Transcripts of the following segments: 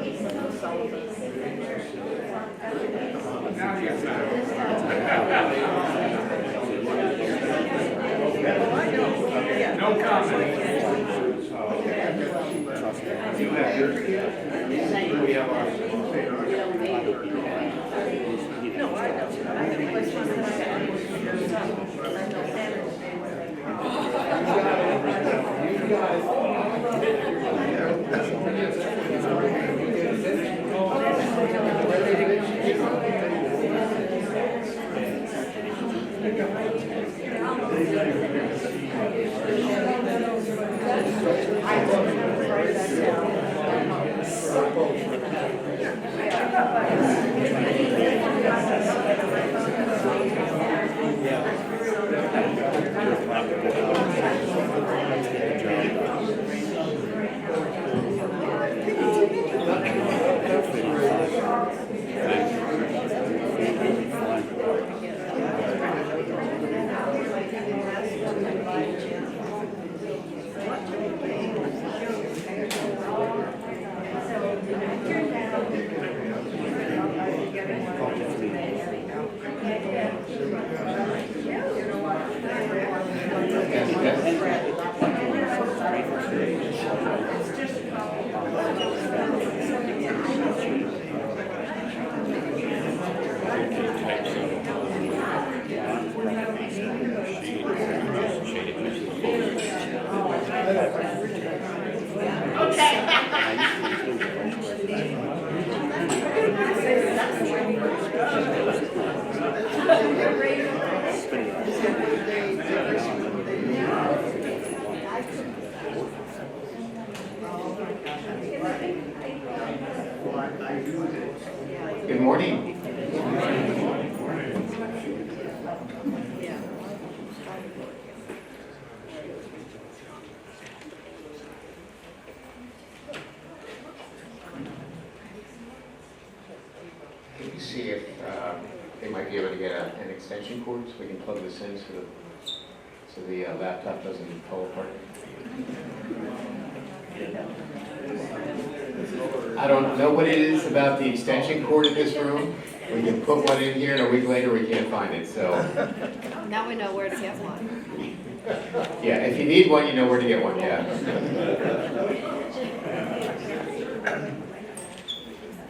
No comment. Good morning. Can you see if they might be able to get an extension cord so we can plug this in so the laptop doesn't fall apart? I don't know what it is about the extension cord in this room. We can put one in here and a week later we can't find it, so. Now we know where to get one. Yeah, if you need one, you know where to get one, yeah.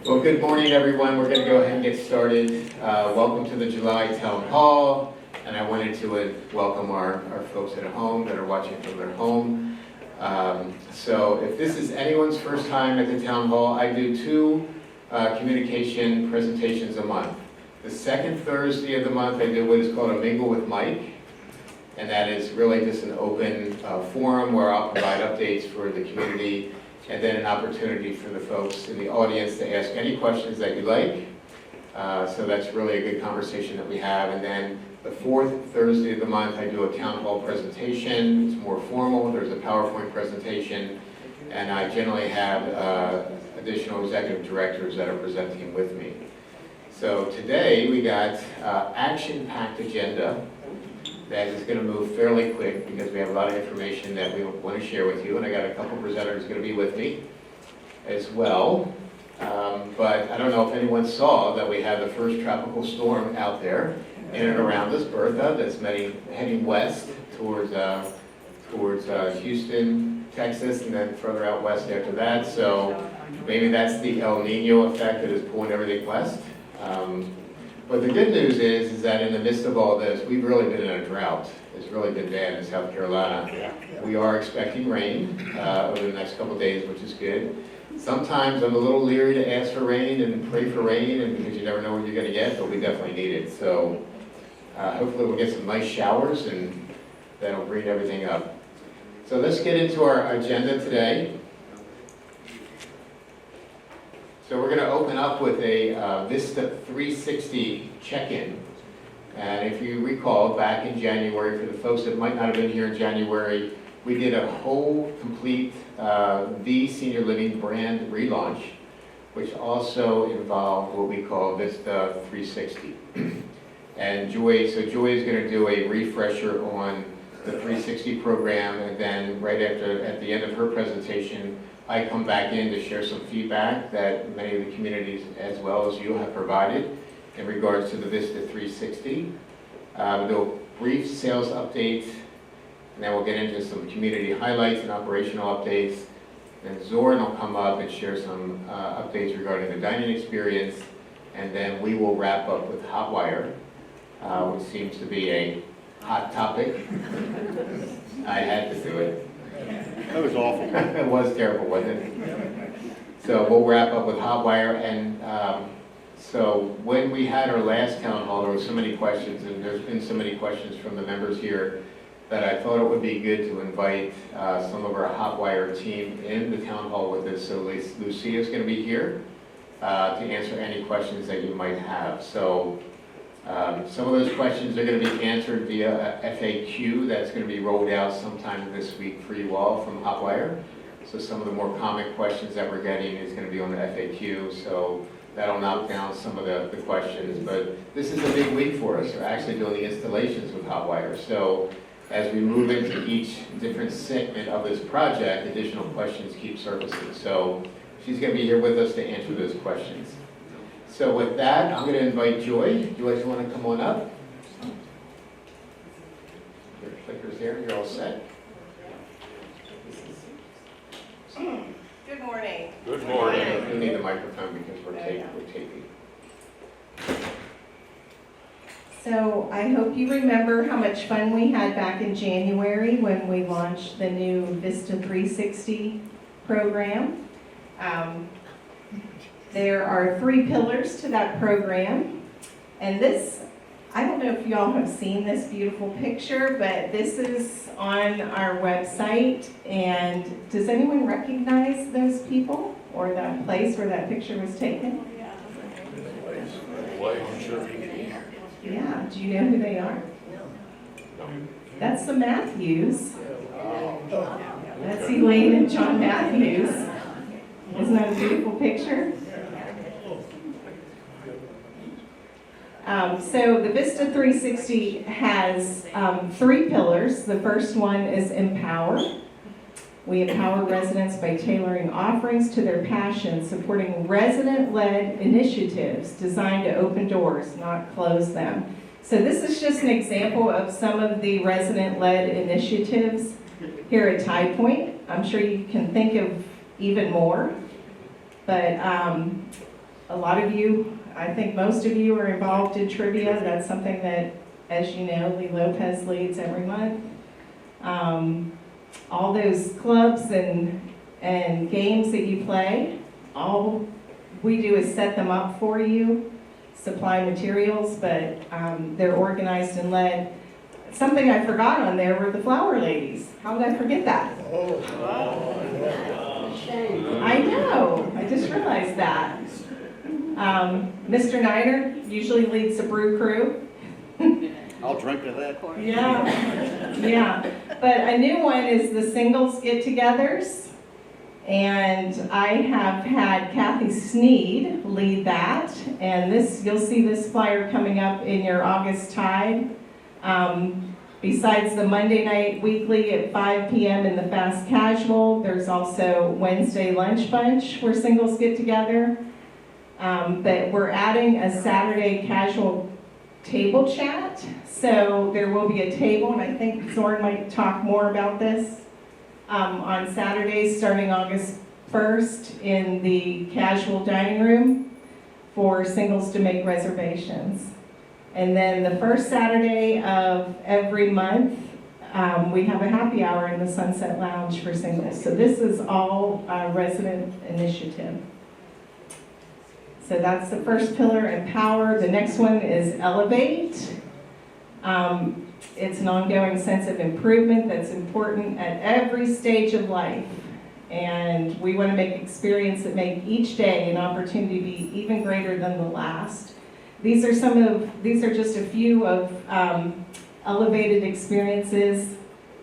Well, good morning, everyone. We're going to go ahead and get started. Welcome to the July Town Hall, and I wanted to welcome our folks at home that are watching from their home. So if this is anyone's first time at the Town Hall, I do two communication presentations a month. The second Thursday of the month, I do what is called a Mingle with Mike, and that is really just an open forum where I'll provide updates for the community, and then an opportunity for the folks in the audience to ask any questions that you like. So that's really a good conversation that we have. And then the fourth Thursday of the month, I do a town hall presentation. It's more formal. There's a PowerPoint presentation, and I generally have additional executive directors that are presenting with me. So today we got action-packed agenda that is going to move fairly quick because we have a lot of information that we want to share with you, and I got a couple presenters going to be with me as well. But I don't know if anyone saw that we had the first tropical storm out there in and around us, Bertha, that's heading west towards Houston, Texas, and then further out west after that. So maybe that's the El Nino effect that is pulling everything west. But the good news is that in the midst of all this, we've really been in a drought. It's really been bad in South Carolina. We are expecting rain over the next couple of days, which is good. Sometimes I'm a little leery to ask for rain and pray for rain, and because you never know what you're going to get, but we definitely need it. So hopefully we'll get some nice showers, and that'll bring everything up. So let's get into our agenda today. So we're going to open up with a Vista 360 check-in. And if you recall, back in January, for the folks that might not have been here in January, we did a whole complete The Senior Living brand relaunch, which also involved what we call Vista 360. And Joy is going to do a refresher on the 360 program, and then right at the end of her presentation, I come back in to share some feedback that many of the communities, as well as you, have provided in regards to the Vista 360. We'll do a brief sales update, and then we'll get into some community highlights and operational updates. Then Zoran will come up and share some updates regarding the dining experience, and then we will wrap up with Hotwire, which seems to be a hot topic. I had to do it. That was awful. It was terrible, wasn't it? So we'll wrap up with Hotwire, and so when we had our last town hall, there were so many questions, and there's been so many questions from the members here that I thought it would be good to invite some of our Hotwire team in the town hall with us. So Lucia is going to be here to answer any questions that you might have. So some of those questions are going to be answered via a FAQ that's going to be rolled out sometime this week for you all from Hotwire. So some of the more common questions that we're getting is going to be on the FAQ. So that'll knock down some of the questions. But this is a big week for us. We're actually doing the installations with Hotwire. So as we move into each different segment of this project, additional questions keep surfacing. So she's going to be here with us to answer those questions. So with that, I'm going to invite Joy. Joy, do you want to come on up? Your clicker's there. You're all set. Good morning. Good morning. You'll need the microphone because we're taping. So I hope you remember how much fun we had back in January when we launched the new Vista 360 program. There are 3 pillars to that program. And this, I don't know if y'all have seen this beautiful picture, but this is on our website. And does anyone recognize those people or the place where that picture was taken? Yeah, do you know who they are? That's the Matthews. That's Elaine and John Matthews. Isn't that a beautiful picture? So the Vista 360 has 3 pillars. The first one is empower. We empower residents by tailoring offerings to their passions, supporting resident-led initiatives designed to open doors, not close them. So this is just an example of some of the resident-led initiatives here at Tide Point. I'm sure you can think of even more, but a lot of you, I think most of you are involved in trivia. That's something that, as you know, Lee Lopez leads every month. All those clubs and games that you play, all we do is set them up for you, supply materials, but they're organized and led. Something I forgot on there were the flower ladies. How did I forget that? I know, I just realized that. Mr. Niner usually leads the brew crew. I'll drink to that. Yeah. But a new one is the singles get-togethers. And I have had Kathy Sneed lead that. And this, you'll see this flyer coming up in your August Tide. Besides the Monday night weekly at 5 p.m. in the Fast Casual, there's also Wednesday Lunch Bunch where singles get together. But we're adding a Saturday casual table chat. So there will be a table, and I think Zoran might talk more about this, on Saturdays starting August 1st in the casual dining room for singles to make reservations. And then the first Saturday of every month, we have a happy hour in the Sunset Lounge for singles. So this is all a resident initiative. So that's the first pillar, empower. The next one is elevate. It's an ongoing sense of improvement that's important at every stage of life. And we want to make experience that make each day an opportunity to be even greater than the last. These are just a few of elevated experiences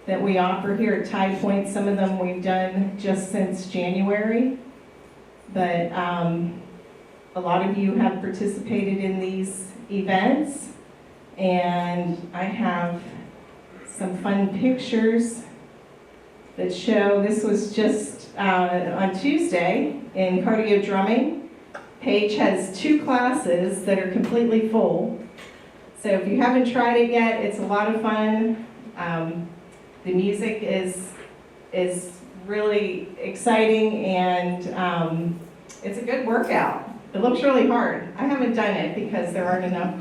that we offer here at Tide Point. Some of them we've done just since January. But a lot of you have participated in these events, and I have some fun pictures that show, this was just on Tuesday in cardio drumming. Paige has 2 classes that are completely full. So if you haven't tried it yet, it's a lot of fun. The music is really exciting, and it's a good workout. It looks really hard. I haven't done it because there aren't enough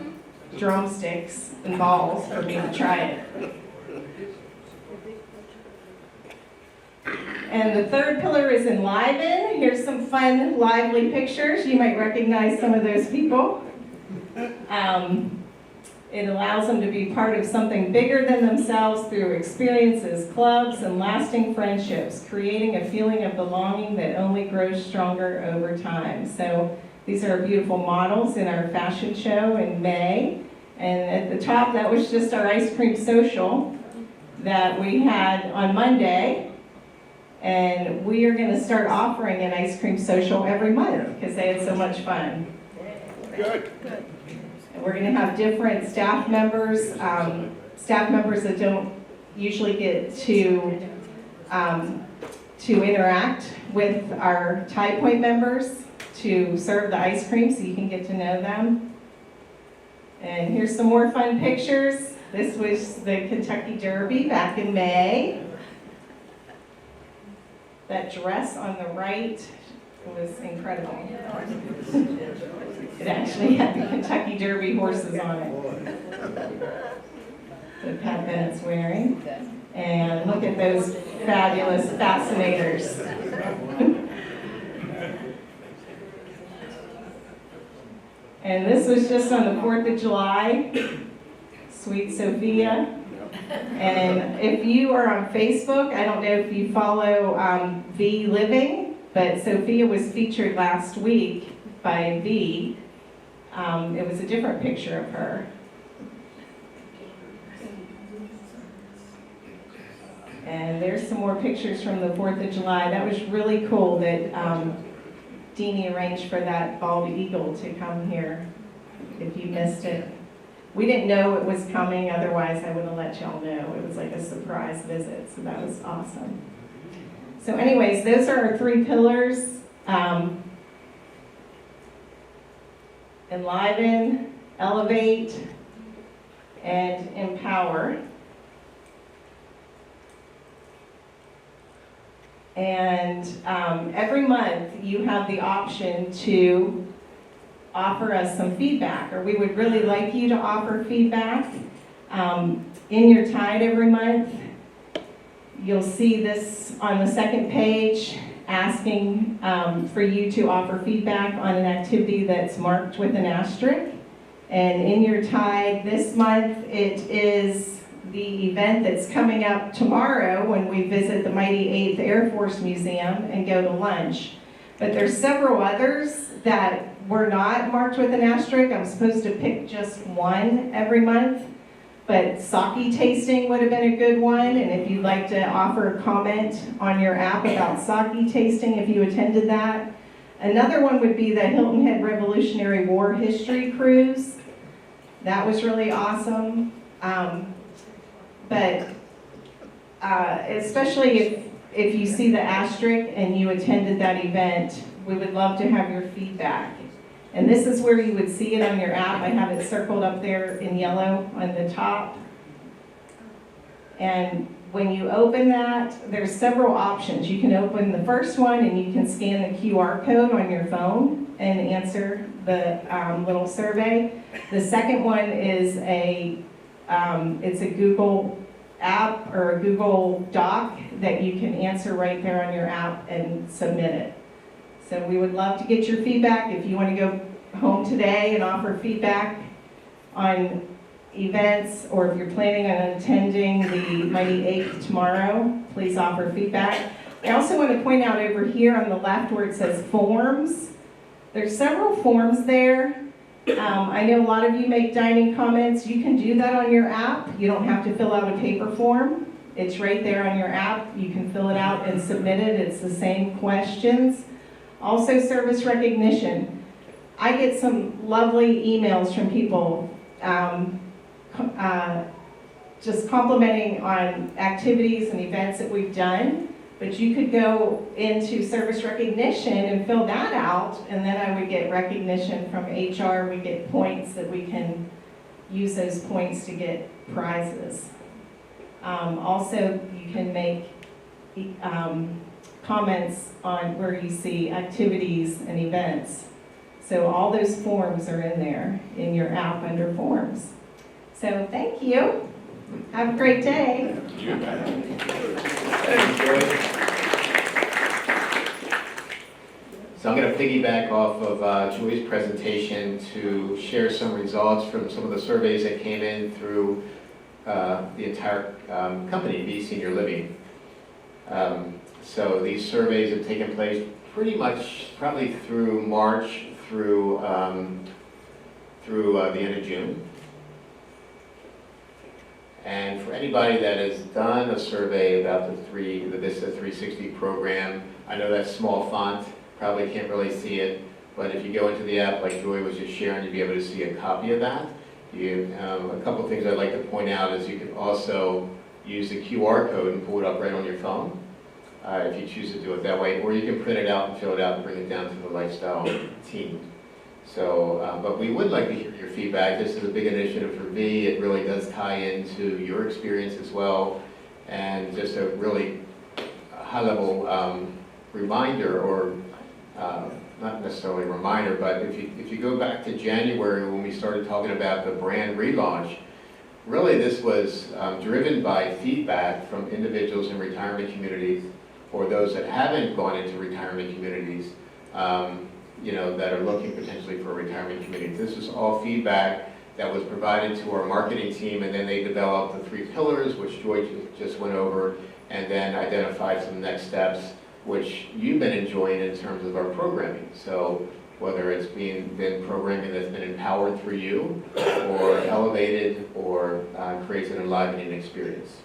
drumsticks and balls for me to try it. And the third pillar is enliven. Here's some fun, lively pictures. You might recognize some of those people. It allows them to be part of something bigger than themselves through experiences, clubs, and lasting friendships, creating a feeling of belonging that only grows stronger over time. So these are beautiful models in our fashion show in May. And at the top, that was just our ice cream social that we had on Monday. And we are going to start offering an ice cream social every month because they had so much fun. Good. And we're going to have different staff members that don't usually get to interact with our Tie Point members to serve the ice cream so you can get to know them. And here's some more fun pictures. This was the Kentucky Derby back in May. That dress on the right was incredible. It actually had the Kentucky Derby horses on it that Pat Bennett's wearing. And look at those fabulous fascinators. And this was just on the 4th of July, Sweet Sophia. And if you are on Facebook, I don't know if you follow V Living, but Sophia was featured last week by V. It was a different picture of her. And there's some more pictures from the 4th of July. That was really cool that Deanie arranged for that bald eagle to come here, if you missed it. We didn't know it was coming, otherwise I would have let y'all know. It was like a surprise visit, so that was awesome. So anyways, those are our 3 pillars. Enliven, elevate, and empower. And every month you have the option to offer us some feedback, or we would really like you to offer feedback. In your Tide every month, you'll see this on the second page, asking for you to offer feedback on an activity that's marked with an asterisk. And in your Tide this month, it is the event that's coming up tomorrow when we visit the Mighty 8th Air Force Museum and go to lunch. But there's several others that were not marked with an asterisk. I'm supposed to pick just one every month, but sake tasting would have been a good one. And if you'd like to offer a comment on your app about sake tasting, if you attended that. Another one would be the Hilton Head Revolutionary War History Cruise. That was really awesome. But especially if you see the asterisk and you attended that event, we would love to have your feedback. And this is where you would see it on your app. I have it circled up there in yellow on the top. And when you open that, there's several options. You can open the first one and you can scan the QR code on your phone and answer the little survey. The second one is it's a Google app or a Google Doc that you can answer right there on your app and submit it. So we would love to get your feedback. If you want to go home today and offer feedback on events, or if you're planning on attending the Mighty 8th tomorrow, please offer feedback. I also want to point out over here on the left where it says forms. There's several forms there. I know a lot of you make dining comments. You can do that on your app. You don't have to fill out a paper form. It's right there on your app. You can fill it out and submit it. It's the same questions. Also, service recognition. I get some lovely emails from people just complimenting on activities and events that we've done. But you could go into service recognition and fill that out, and then I would get recognition from HR. We get points that we can use those points to get prizes. Also, you can make comments on where you see activities and events. So all those forms are in there in your app under forms. So thank you. Have a great day. Thanks, Joy. So I'm going to piggyback off of Joy's presentation to share some results from some of the surveys that came in through the entire company, Be Senior Living. So these surveys have taken place pretty much probably through March through the end of June. And for anybody that has done a survey about the Vista 360 program, I know that's small font, probably can't really see it, but if you go into the app like Joy was just sharing, you'll be able to see a copy of that. A couple things I'd like to point out is you can also use the QR code and pull it up right on your phone, if you choose to do it that way, or you can print it out and fill it out and bring it down to the lifestyle team. So, but we would like to hear your feedback. This is a big initiative for me. It really does tie into your experience as well, and just a really high-level reminder, or not necessarily a reminder, but if you go back to January when we started talking about the brand relaunch, really this was driven by feedback from individuals in retirement communities, or those that haven't gone into retirement communities, that are looking potentially for a retirement community. This was all feedback that was provided to our marketing team, and then they developed the 3 pillars, which Joy just went over, and then identified some next steps, which you've been enjoying in terms of our programming. So whether it's been programming that's been empowered for you, or elevated, or creates an enlivening experience.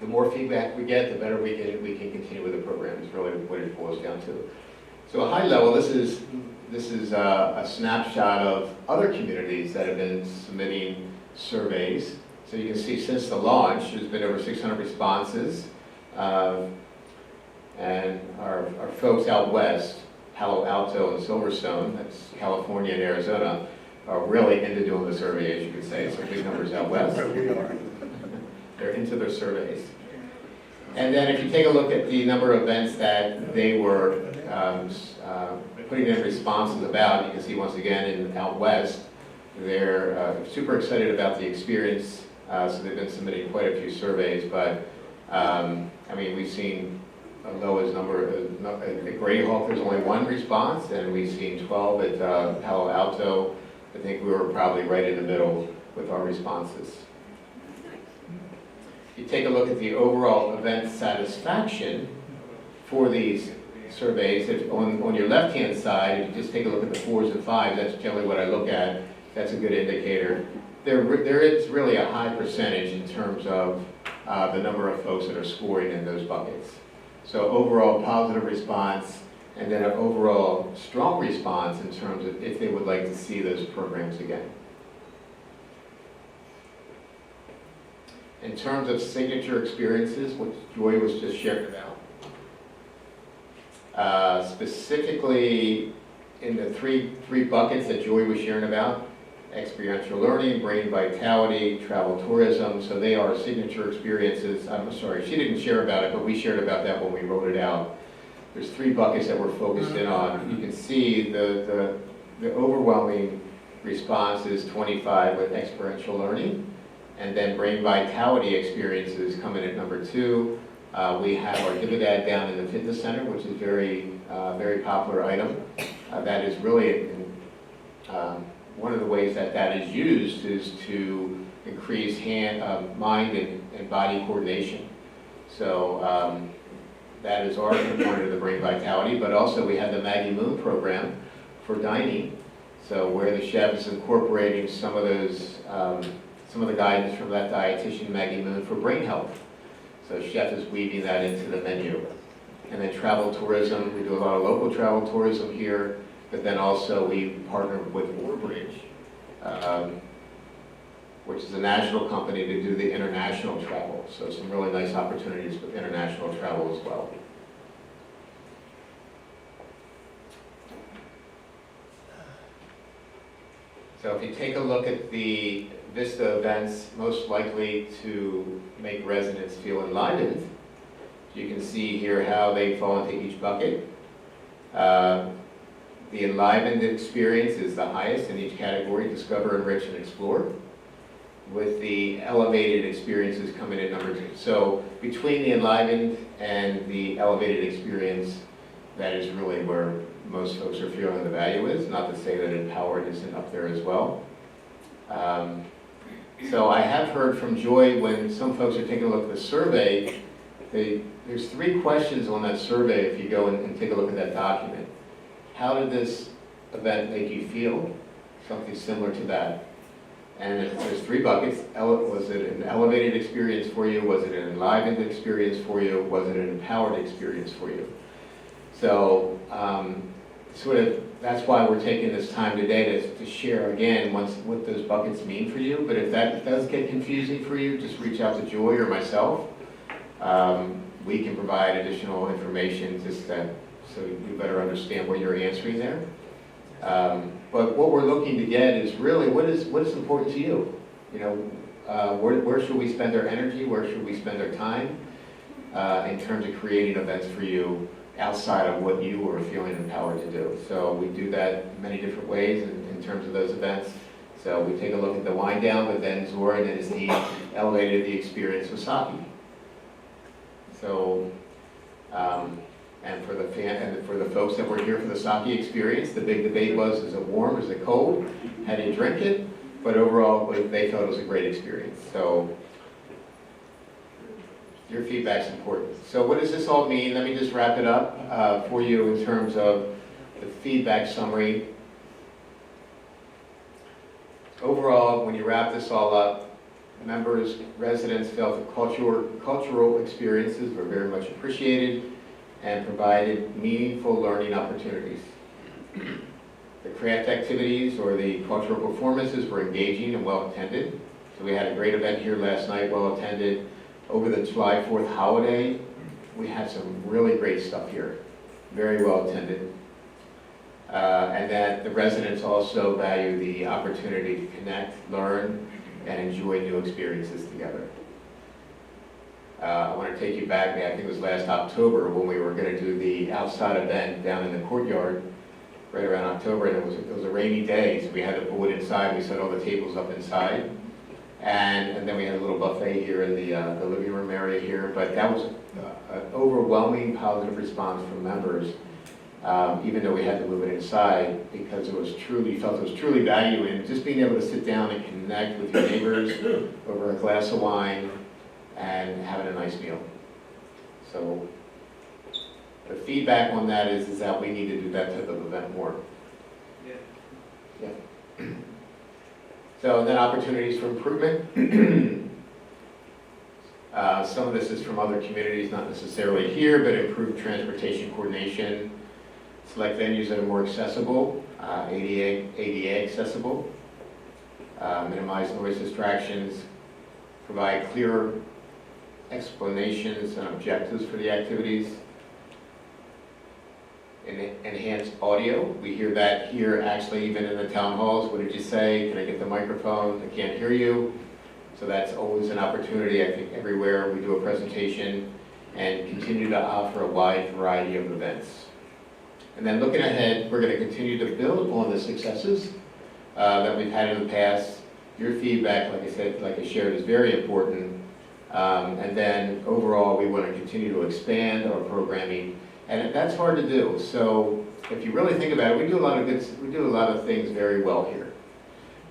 The more feedback we get, the better we can continue with the program, is really what it boils down to. So at a high level, this is a snapshot of other communities that have been submitting surveys. So you can see since the launch, there's been over 600 responses. And our folks out west, Palo Alto and Silverstone, that's California and Arizona, are really into doing the survey, as you could say. So big numbers out west. They're into their surveys. And then if you take a look at the number of events that they were putting in responses about, you can see once again out west, they're super excited about the experience. So they've been submitting quite a few surveys, but we've seen a lowest number at Greyhawk, there's only 1 response, and we've seen 12 at Palo Alto. I think we were probably right in the middle with our responses. If you take a look at the overall event satisfaction for these surveys, on your left-hand side, if you just take a look at the 4s and 5s, that's generally what I look at. That's a good indicator. There is really a high percentage in terms of the number of folks that are scoring in those buckets. So overall positive response, and then an overall strong response in terms of if they would like to see those programs again. In terms of signature experiences, which Joy was just sharing about, specifically in the three buckets that Joy was sharing about, experiential learning, brain vitality, travel tourism, so they are signature experiences. I'm sorry, she didn't share about it, but we shared about that when we wrote it out. There's 3 buckets that we're focused in on. You can see the overwhelming response is 25 with experiential learning, and then brain vitality experiences come in at number 2. We have our Dibadad down in the fitness center, which is very popular item. That is really one of the ways that is used is to increase mind and body coordination. So that is our component of the brain vitality, but also we have the Maggie Moon program for dining. So where the chef is incorporating some of the guidance from that dietitian, Maggie Moon, for brain health. So chef is weaving that into the menu. And then travel tourism, we do a lot of local travel tourism here, but then also we partner with Warbridge which is a national company to do the international travel. So some really nice opportunities with international travel as well. So if you take a look at the Vista events most likely to make residents feel enlivened, you can see here how they fall into each bucket. The enlivened experience is the highest in each category: discover, enrich, and explore, with the elevated experiences coming in number 2. So between the enlivened and the elevated experience, that is really where most folks are feeling the value is. Not to say that empowered isn't up there as well. So I have heard from Joy, when some folks are taking a look at the survey, there's 3 questions on that survey if you go and take a look at that document. How did this event make you feel? Something similar to that. And there's 3 buckets. Was it an elevated experience for you? Was it an enlivened experience for you? Was it an empowered experience for you? So that's why we're taking this time today to share again what those buckets mean for you. But if that does get confusing for you, just reach out to Joy or myself. We can provide additional information so you better understand what you're answering there. But what we're looking to get is really what is important to you. You know, where should we spend our energy? Where should we spend our time in terms of creating events for you outside of what you are feeling empowered to do? So we do that many different ways in terms of those events. So we take a look at the wind down, but then Zoran and his team elevated the experience with Saki. So, and for the folks that were here for the Saki experience, the big debate was: is it warm, is it cold, how do you drink it? But overall, they felt it was a great experience. So your feedback's important. So what does this all mean? Let me just wrap it up for you in terms of the feedback summary. Overall, when you wrap this all up, members, residents felt the cultural experiences were very much appreciated and provided meaningful learning opportunities. The craft activities or the cultural performances were engaging and well attended. So we had a great event here last night, well attended. Over the July 4th holiday, we had some really great stuff here, very well attended. And that the residents also value the opportunity to connect, learn, and enjoy new experiences together. I want to take you back, I think it was last October, when we were going to do the outside event down in the courtyard, right around October, and it was a rainy day, so we had to pull it inside. We set all the tables up inside, and then we had a little buffet here in the living room area here. But that was an overwhelming positive response from members, even though we had to move it inside, because it was truly, felt it was truly value in just being able to sit down and connect with your neighbors over a glass of wine and having a nice meal. So the feedback on that is that we need to do that type of event more. Yeah. So then opportunities for improvement. Some of this is from other communities, not necessarily here, but improved transportation coordination, select venues that are more accessible, ADA accessible, minimize noise distractions, provide clearer explanations and objectives for the activities, enhance audio. We hear that here actually even in the town halls. What did you say? Can I get the microphone? I can't hear you. So that's always an opportunity, I think, everywhere we do a presentation, and continue to offer a wide variety of events. And then looking ahead, we're going to continue to build on the successes that we've had in the past. Your feedback, like I said, like I shared, is very important. And then overall, we want to continue to expand our programming, and that's hard to do. So if you really think about it, we do a lot of things very well here.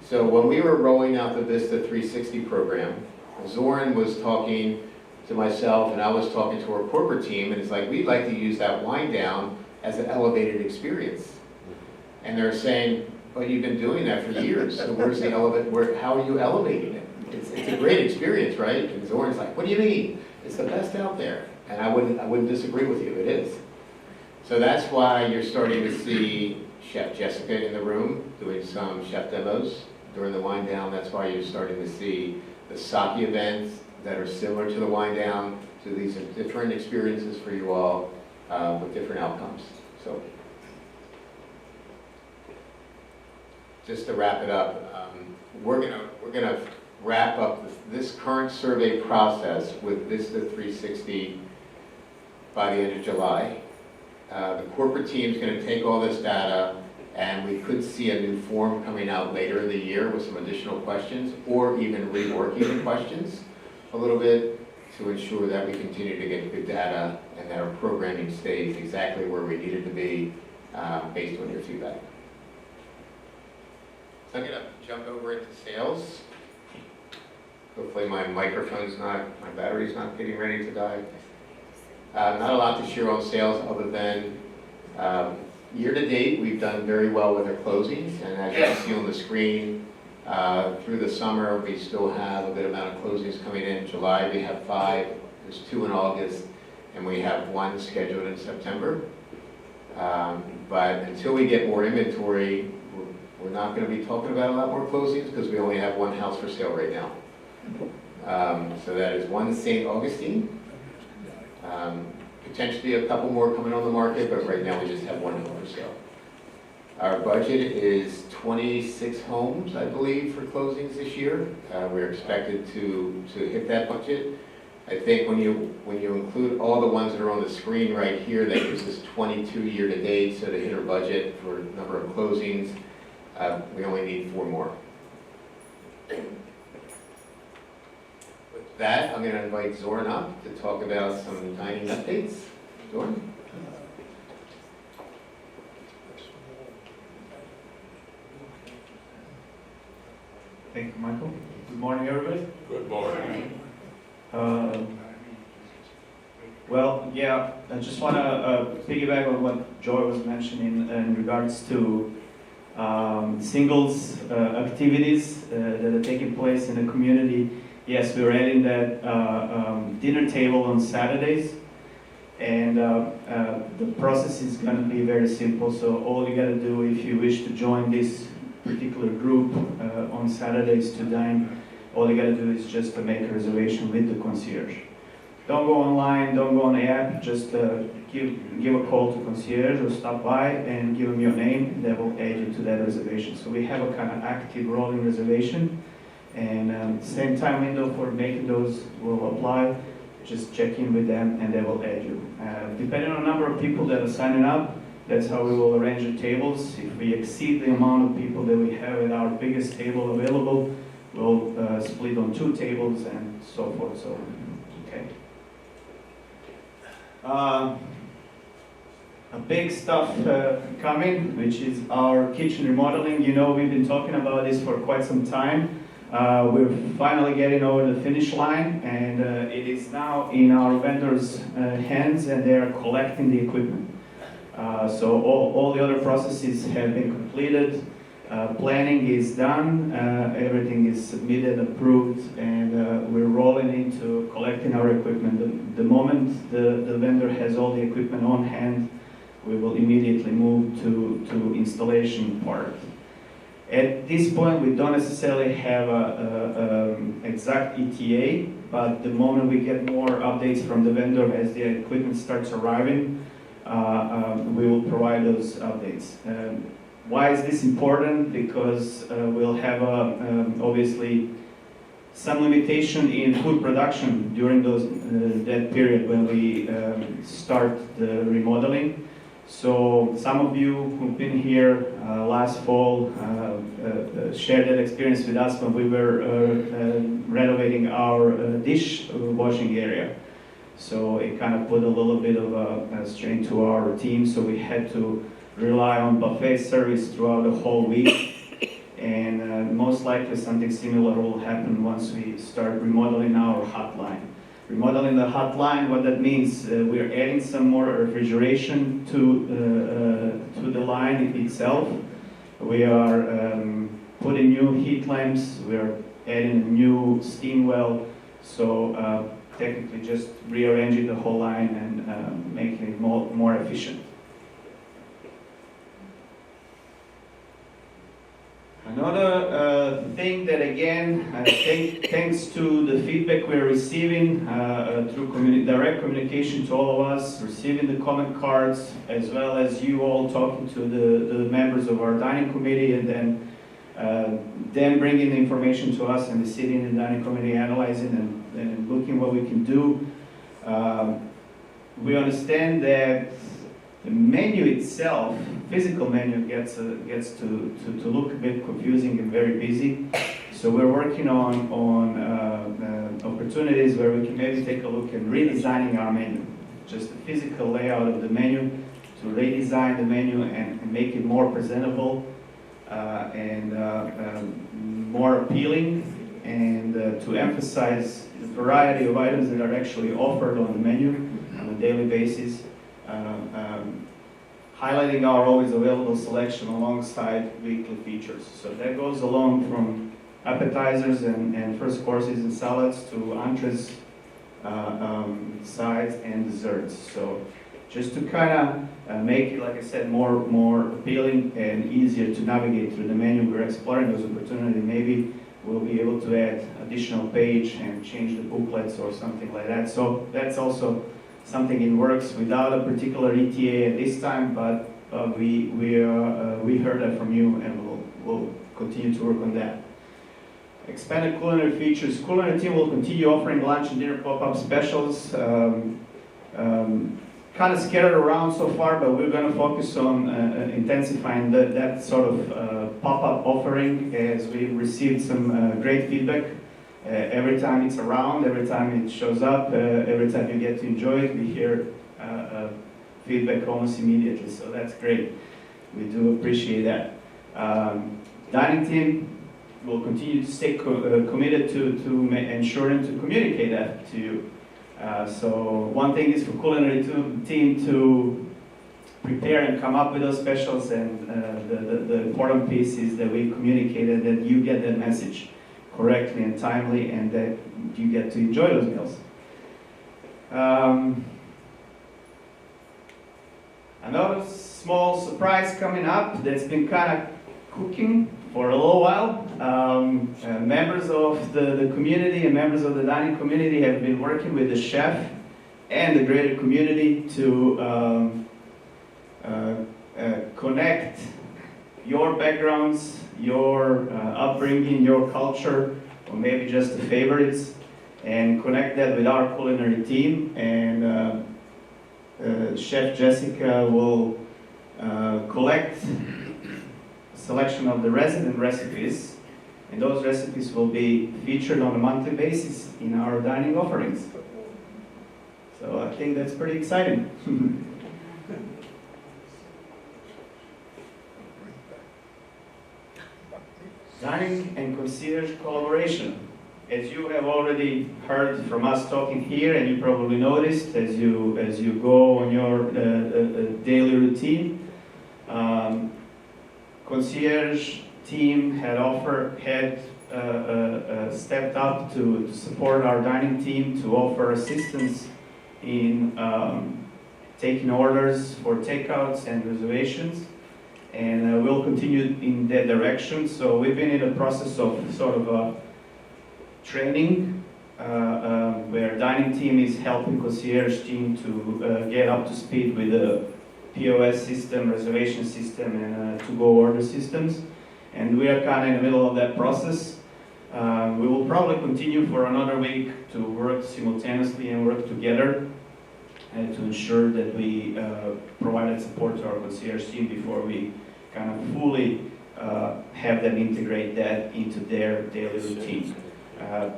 So when we were rolling out the Vista 360 program, Zoran was talking to myself, and I was talking to our corporate team, and it's like, we'd like to use that wind down as an elevated experience. And they're saying, but you've been doing that for years, so where's the how are you elevating it? It's a great experience, right? And Zoran's like, what do you mean? It's the best out there. And I wouldn't disagree with you, it is. So that's why you're starting to see Chef Jessica in the room doing some chef demos during the wind down. That's why you're starting to see the sake events that are similar to the wind down. So these are different experiences for you all with different outcomes. So just to wrap it up, we're gonna wrap up this current survey process with Vista 360 by the end of July. The corporate team's gonna take all this data, and we could see a new form coming out later in the year with some additional questions, or even reworking the questions a little bit to ensure that we continue to get good data and that our programming stays exactly where we need it to be based on your feedback. So I'm gonna jump over into sales. Hopefully my battery's not getting ready to die. Not a lot to share on sales other than year to date, we've done very well with our closings, and as you can see on the screen, through the summer, we still have a good amount of closings coming in. July, we have 5, there's 2 in August, and we have 1 scheduled in September. But until we get more inventory, we're not going to be talking about a lot more closings because we only have 1 house for sale right now. So that is 1 St. Augustine. Potentially a couple more coming on the market, but right now we just have 1 home for sale. Our budget is 26 homes, I believe, for closings this year. We're expected to hit that budget. I think when you include all the ones that are on the screen right here, that gives us 22 year to date. So to hit our budget for number of closings, we only need 4 more. With that, I'm going to invite Zoran up to talk about some dining updates. Zoran? Thank you, Michael. Good morning, everybody. Good morning. Well, yeah, I just want to piggyback on what Joy was mentioning in regards to singles activities that are taking place in the community. Yes, we're adding that dinner table on Saturdays, and the process is going to be very simple. So all you got to do if you wish to join this particular group on Saturdays to dine, all you got to do is just to make a reservation with the concierge. Don't go online, don't go on the app, just give a call to concierge or stop by and give them your name, and they will add you to that reservation. So we have a kind of active rolling reservation, and same time window for making those will apply. Just check in with them and they will add you. Depending on the number of people that are signing up, that's how we will arrange the tables. If we exceed the amount of people that we have at our biggest table available, we'll split on 2 tables and so forth. So, okay. A big stuff coming, which is our kitchen remodeling. You know, we've been talking about this for quite some time. We're finally getting over the finish line, and it is now in our vendors' hands, and they are collecting the equipment. So all the other processes have been completed. Planning is done. Everything is submitted, approved, and we're rolling into collecting our equipment. The moment the vendor has all the equipment on hand, we will immediately move to installation part. At this point, we don't necessarily have an exact ETA, but the moment we get more updates from the vendor as the equipment starts arriving, we will provide those updates. Why is this important? Because we'll have obviously some limitation in food production during that period when we start the remodeling. So some of you who've been here last fall shared that experience with us when we were renovating our dish washing area. So it kind of put a little bit of a strain to our team, so we had to rely on buffet service throughout the whole week. And most likely something similar will happen once we start remodeling our hotline. Remodeling the hotline, what that means, we're adding some more refrigeration to the line itself. We are putting new heat lamps, we are adding a new steam well, so technically just rearranging the whole line and making it more efficient. Another again, thanks to the feedback we're receiving through direct communication to all of us, receiving the comment cards, as well as you all talking to the members of our dining committee, and then them bringing the information to us and the city and the dining committee analyzing and looking what we can do. We understand that the menu itself, physical menu, gets to look a bit confusing and very busy. So we're working on opportunities where we can maybe take a look at redesigning our menu, just the physical layout of the menu, to redesign the menu and make it more presentable and more appealing, and to emphasize the variety of items that are actually offered on the menu on a daily basis. Highlighting our always available selection alongside weekly features. So that goes along from appetizers and first courses and salads to entrees, sides, and desserts. So just to kind of make it, like I said, more appealing and easier to navigate through the menu, we're exploring those opportunities. Maybe we'll be able to add additional page and change the booklets or something like that. So that's also something in works without a particular ETA at this time, but we heard that from you, and we'll continue to work on that. Expanded culinary features. Culinary team will continue offering lunch and dinner pop-up specials. Kind of scattered around so far, but we're going to focus on intensifying that sort of pop-up offering, as we've received some great feedback. Every time it's around, every time it shows up, every time you get to enjoy it, we hear feedback almost immediately, so that's great. We do appreciate that. Dining team will continue to stay committed to ensuring to communicate that to you. So one thing is for culinary team to prepare and come up with those specials, and the important piece is that we communicated that you get that message correctly and timely, and that you get to enjoy those meals. Another small surprise coming up that's been kind of cooking for a little while. Members of the community and members of the dining community have been working with the chef and the greater community to connect your backgrounds, your upbringing, your culture, or maybe just the favorites, and connect that with our culinary team. And Chef Jessica will collect a selection of the resident recipes, and those recipes will be featured on a monthly basis in our dining offerings. So I think that's pretty exciting. Dining and concierge collaboration. As you have already heard from us talking here, and you probably noticed as you go on your daily routine, concierge team had stepped up to support our dining team to offer assistance in taking orders for takeouts and reservations. And we'll continue in that direction. So we've been in a process of sort of training where dining team is helping concierge team to get up to speed with the POS system, reservation system, and to-go order systems. And we are kind of in the middle of that process. We will probably continue for another week to work simultaneously and work together, and to ensure that we provided support to our concierge team before we kind of fully have them integrate that into their daily routine.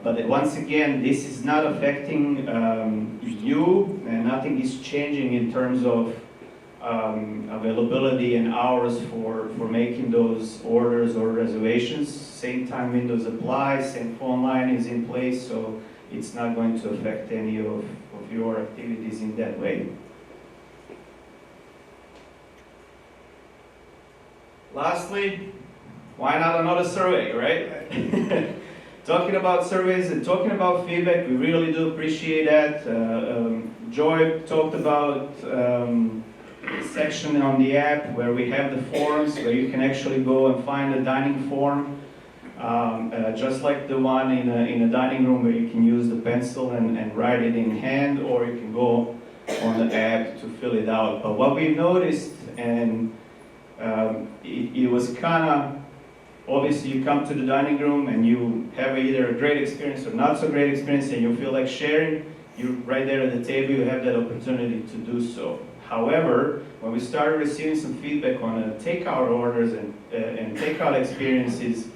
But once again, this is not affecting you, and nothing is changing in terms of availability and hours for making those orders or reservations. Same time windows apply, same phone line is in place, so it's not going to affect any of your activities in that way. Lastly, why not another survey, right? Talking about surveys and talking about feedback, we really do appreciate that. Joy talked about a section on the app where we have the forums, where you can actually go and find a dining forum just like the one in a dining room where you can use the pencil and write it in hand, or you can go on the app to fill it out. But what we noticed, and it was kind of, obviously you come to the dining room and you have either a great experience or not so great experience and you feel like sharing, you right there at the table, you have that opportunity to do so. However, when we started receiving some feedback on takeout orders and takeout experiences,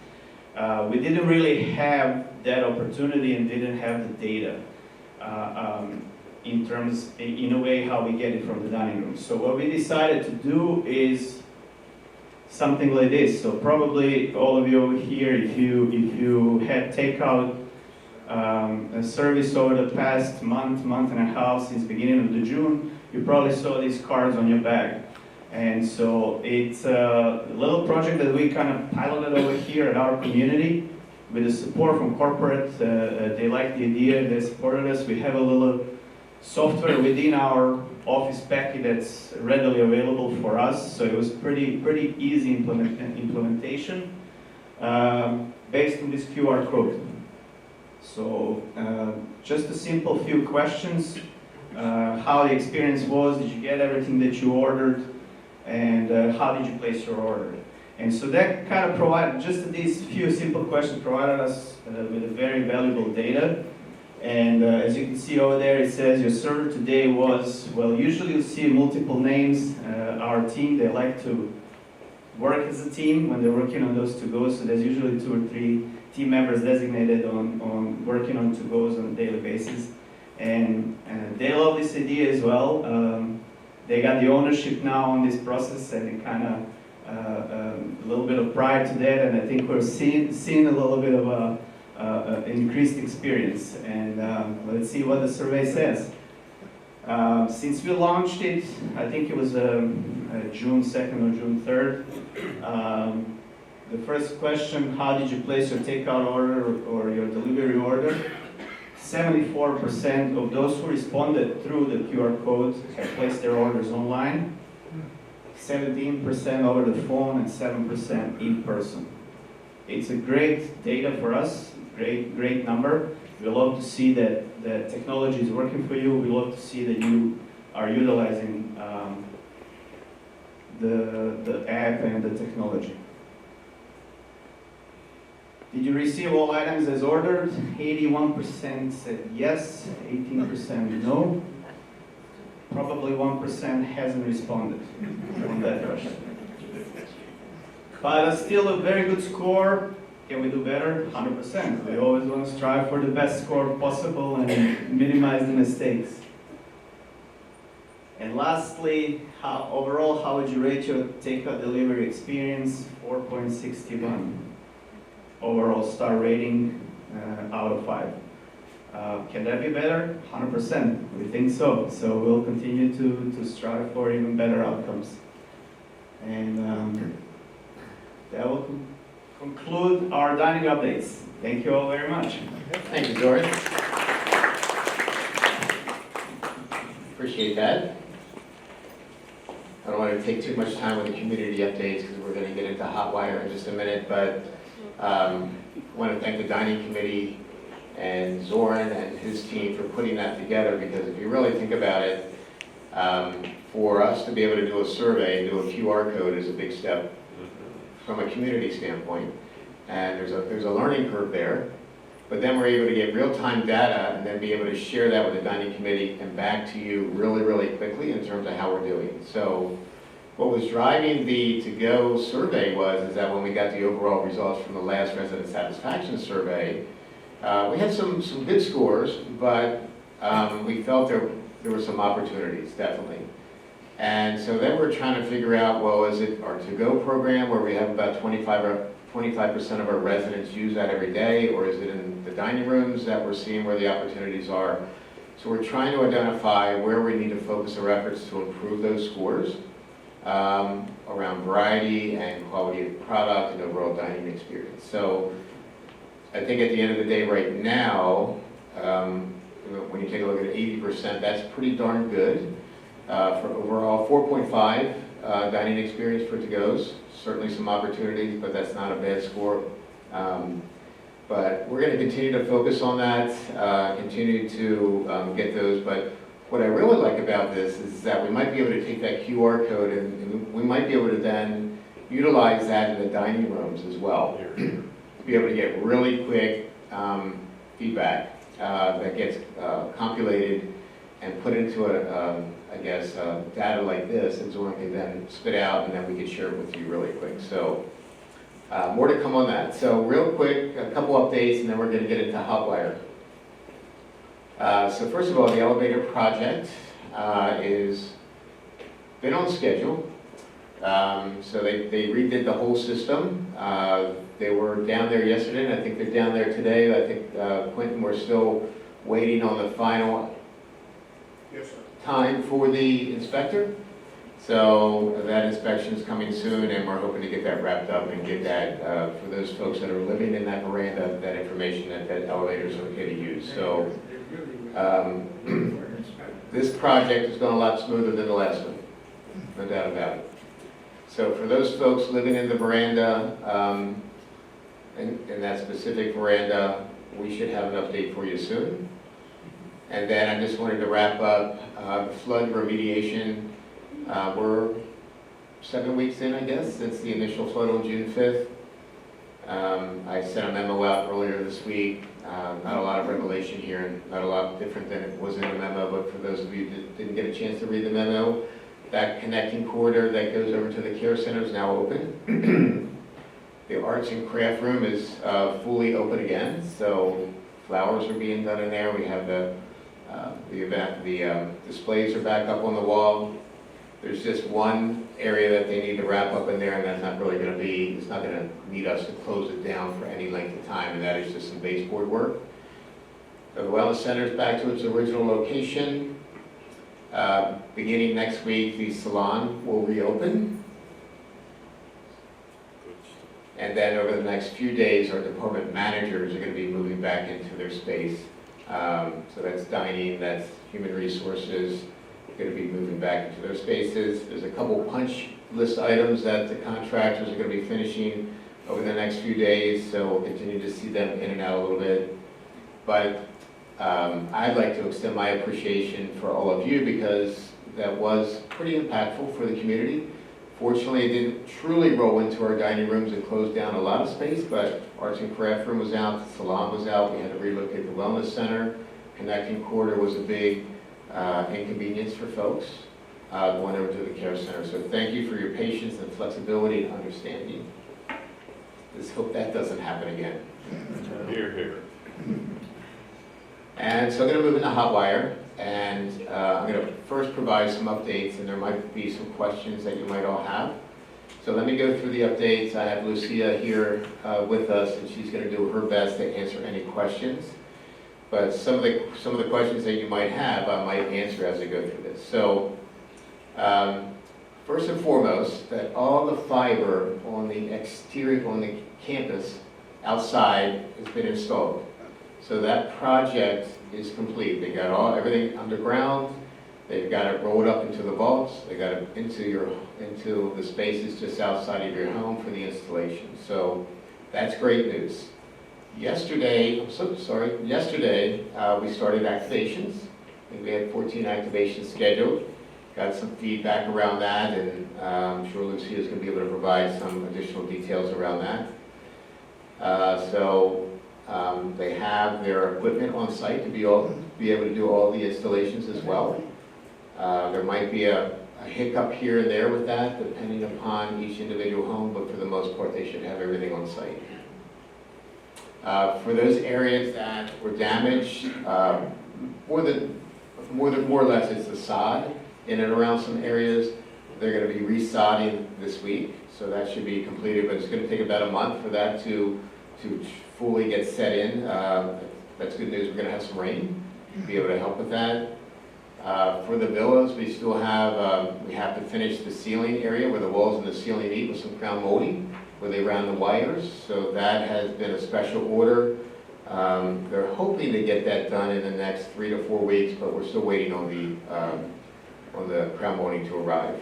we didn't really have that opportunity and didn't have the data in a way how we get it from the dining room. So what we decided to do is something like this. So probably all of you here, if you had takeout a service over the past month and a half since beginning of the June, you probably saw these cards on your bag. And so it's a little project that we kind of piloted over here at our community with the support from corporate. They liked the idea, they supported us. We have a little software within our Office packet that's readily available for us. So it was pretty easy implementation based on this QR code. So just a simple few questions. How the experience was, did you get everything that you ordered, and how did you place your order? And so that kind of provided, just these few simple questions provided us with a very valuable data. And as you can see over there, it says your server today was, well, usually you'll see multiple names. Our team, they like to work as a team when they're working on those to-goes, so there's usually 2 or 3 team members designated on working on to-goes on a daily basis. And they love this idea as well. They got the ownership now on this process, and it kind of a little bit of pride to that. And I think we're seeing a little bit of increased experience. And let's see what the survey says. Since we launched it, I think it was June 2nd or June 3rd. The first question: how did you place your takeout order or your delivery order? 74% of those who responded through the QR code have placed their orders online, 17% over the phone, and 7% in person. It's a great data for us, great number. We love to see that the technology is working for you. We love to see that you are utilizing the app and the technology. Did you receive all items as ordered? 81% said yes, 18% no. Probably 1% hasn't responded on that question. But still a very good score. Can we do better? 100%. We always want to strive for the best score possible and minimize the mistakes. And lastly, overall, how would you rate your takeout delivery experience? 4.61. Overall star rating out of 5. Can that be better? 100%. We think so. So we'll continue to strive for even better outcomes. And that will conclude our dining updates. Thank you all very much. Thank you, George. Appreciate that. I don't want to take too much time with the community updates because we're going to get into Hotwire in just a minute, but I want to thank the dining committee and Zoran and his team for putting that together, because if you really think about it, for us to be able to do a survey and do a QR code is a big step from a community standpoint, and there's a learning curve there, but then we're able to get real-time data and then be able to share that with the dining committee and back to you really quickly in terms of how we're doing. So what was driving the to-go survey is that when we got the overall results from the last resident satisfaction survey, we had some good scores, but we felt there were some opportunities, definitely. And so then we're trying to figure out, well, is it our to-go program where we have about 25% of our residents use that every day, or is it in the dining rooms that we're seeing where the opportunities are? So we're trying to identify where we need to focus our efforts to improve those scores around variety and quality of product and overall dining experience. So I think at the end of the day right now, when you take a look at 80%, that's pretty darn good. For overall 4.5 dining experience for to-goes. Certainly some opportunities, but that's not a bad score But we're going to continue to focus on that, continue to get those. But what I really like about this is that we might be able to take that QR code and we might be able to then utilize that in the dining rooms as well. Be able to get really quick feedback that gets compulated and put into data like this, and Zorn can then spit out, and then we can share it with you really quick. So more to come on that. So real quick, a couple updates, and then we're going to get into Hotwire. So first of all, the elevator project is been on schedule. So they redid the whole system. They were down there yesterday, and I think they're down there today. I think Quentin, we're still waiting on the final time for the inspector. So that inspection is coming soon, and we're hoping to get that wrapped up and get that for those folks that are living in that veranda, that information that elevator is okay to use. So this project has gone a lot smoother than the last one, no doubt about it. So for those folks living in the veranda, in that specific veranda, we should have an update for you soon. And then I just wanted to wrap up the flood remediation. We're 7 weeks in, I guess, since the initial flood on June 5th. I sent a memo out earlier this week. Not a lot of revelation here, and not a lot different than it was in the memo, but for those of you that didn't get a chance to read the memo, that connecting corridor that goes over to the care center is now open. The arts and craft room is fully open again, so flowers are being done in there. We have the displays are back up on the wall. There's just one area that they need to wrap up in there, and that's not really going to be, it's not going to need us to close it down for any length of time, and that is just some baseboard work. So the wellness center is back to its original location. Beginning next week, the salon will reopen. And then over the next few days, our department managers are going to be moving back into their space. So that's dining, that's human resources, going to be moving back into their spaces. There's a couple punch list items that the contractors are going to be finishing over the next few days, so we'll continue to see them in and out a little bit. But I'd like to extend my appreciation for all of you, because that was pretty impactful for the community. Fortunately, it didn't truly roll into our dining rooms and close down a lot of space, but arts and craft room was out, the salon was out, we had to relocate the wellness center. Connecting corridor was a big inconvenience for folks going over to the care center. So thank you for your patience and flexibility and understanding. Just hope that doesn't happen again. Here, here. And so I'm going to move into Hotwire, and I'm going to first provide some updates, and there might be some questions that you might all have. So let me go through the updates. I have Lucia here with us, and she's going to do her best to answer any questions. But some of the questions that you might have, I might answer as I go through this. So first and foremost, that all the fiber on the exterior, on the campus outside has been installed. So that project is complete. They got everything underground. They've got it rolled up into the vaults. They got it into the spaces just outside of your home for the installation. So that's great news. Yesterday, we started activations. I think we had 14 activations scheduled. Got some feedback around that, and I'm sure Lucia is going to be able to provide some additional details around that. They have their equipment on site to be able to do all the installations as well. There might be a hiccup here and there with that, depending upon each individual home, but for the most part, they should have everything on site. For those areas that were damaged, more or less it's the sod in and around some areas. They're going to be resodding this week, so that should be completed, but it's going to take about a month for that to fully get set in. That's good news. We're going to have some rain to be able to help with that. For the villas, we still have, we have to finish the ceiling area where the walls and the ceiling meet with some crown molding, where they round the wires. So that has been a special order. They're hoping to get that done in the next 3 to 4 weeks, but we're still waiting on the crown molding to arrive.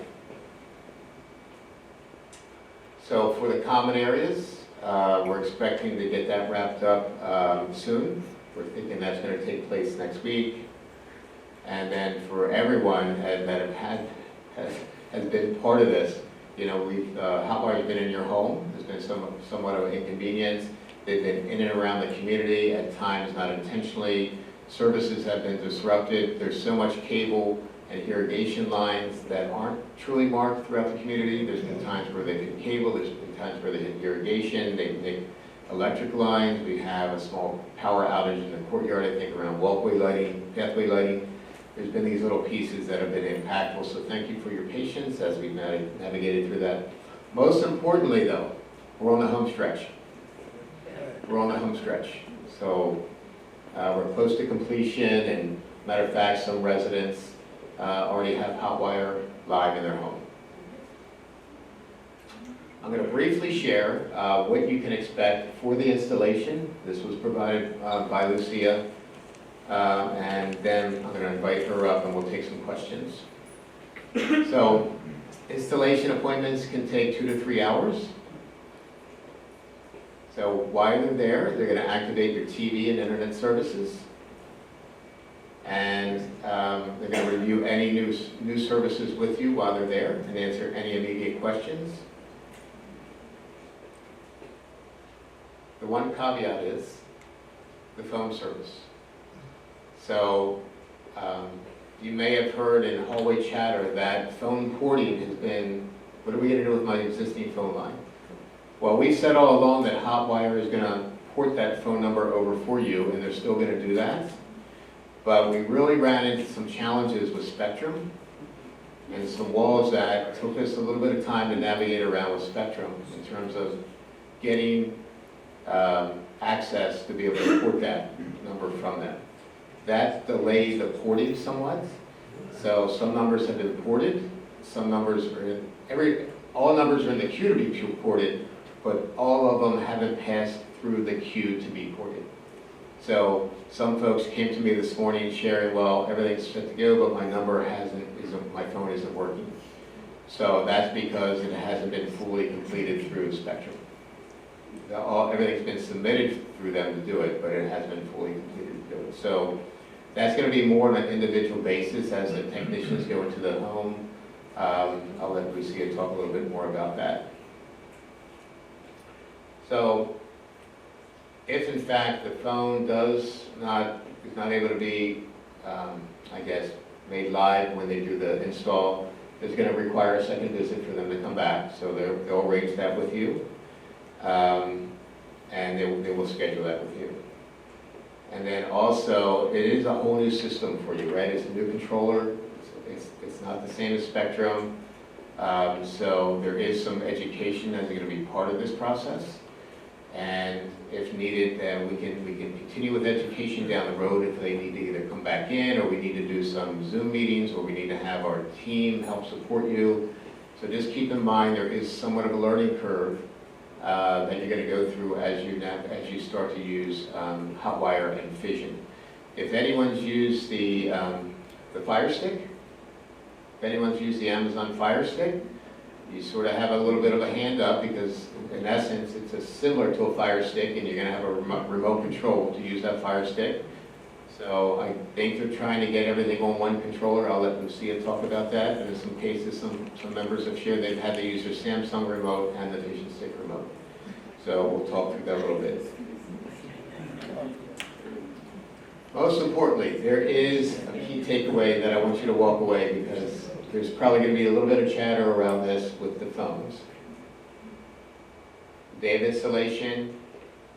So for the common areas, We're expecting to get that wrapped up soon. We're thinking that's going to take place next week. And then for everyone that has been part of this, you know, Hotwire's been in your home. There's been somewhat of an inconvenience. They've been in and around the community, at times not intentionally. Services have been disrupted. There's so much cable and irrigation lines that aren't truly marked throughout the community. There's been times where they've hit cable, there's been times where they hit irrigation, they hit electric lines. We have a small power outage in the courtyard, I think, around walkway lighting, pathway lighting. There's been these little pieces that have been impactful, so thank you for your patience as we navigated through that. Most importantly, though, we're on the home stretch. We're on the home stretch. So we're close to completion, and matter of fact, some residents already have Hotwire live in their home. I'm going to briefly share what you can expect for the installation. This was provided by Lucia, and then I'm going to invite her up and we'll take some questions. So, installation appointments can take 2 to 3 hours. So while they're there, they're going to activate your TV and internet services. And they're going to review any new services with you while they're there and answer any immediate questions. The one caveat is the phone service. So you may have heard in hallway chatter that phone porting has been, what are we going to do with my existing phone line? Well, we said all along that Hotwire is going to port that phone number over for you, and they're still going to do that. But we really ran into some challenges with Spectrum and some walls that took us a little bit of time to navigate around with Spectrum in terms of getting access to be able to port that number from them. That delayed the porting somewhat. So some numbers have been ported, some numbers are all numbers are in the queue to be ported, but all of them haven't passed through the queue to be ported. So some folks came to me this morning sharing, well, everything's set to go, but my my phone isn't working. So that's because it hasn't been fully completed through Spectrum. Everything's been submitted through them to do it, but it hasn't been fully completed to do it. So that's going to be more on an individual basis as the technicians go into the home. I'll let Lucia talk a little bit more about that. So if in fact the phone is not able to be, I guess, made live when they do the install, it's going to require a second visit for them to come back. So they'll arrange that with you, and they will schedule that with you. And then also, it is a whole new system for you, right? It's a new controller. It's not the same as Spectrum. So there is some education that's going to be part of this process. And if needed, then we can continue with education down the road if they need to either come back in, or we need to do some Zoom meetings, or we need to have our team help support you. So just keep in mind there is somewhat of a learning curve that you're going to go through as you start to use Hotwire and Fission. If anyone's used the Fire Stick, if anyone's used the Amazon Fire Stick, you sort of have a little bit of a hand up because in essence it's similar to a Fire Stick, and you're going to have a remote control to use that Fire Stick. So I think they're trying to get everything on one controller. I'll let Lucia talk about that. And in some cases, some members have shared they've had to use their Samsung remote and the Vision Stick remote. So we'll talk through that a little bit. Most importantly, there is a key takeaway that I want you to walk away, because there's probably going to be a little bit of chatter around this with the phones. Day of installation,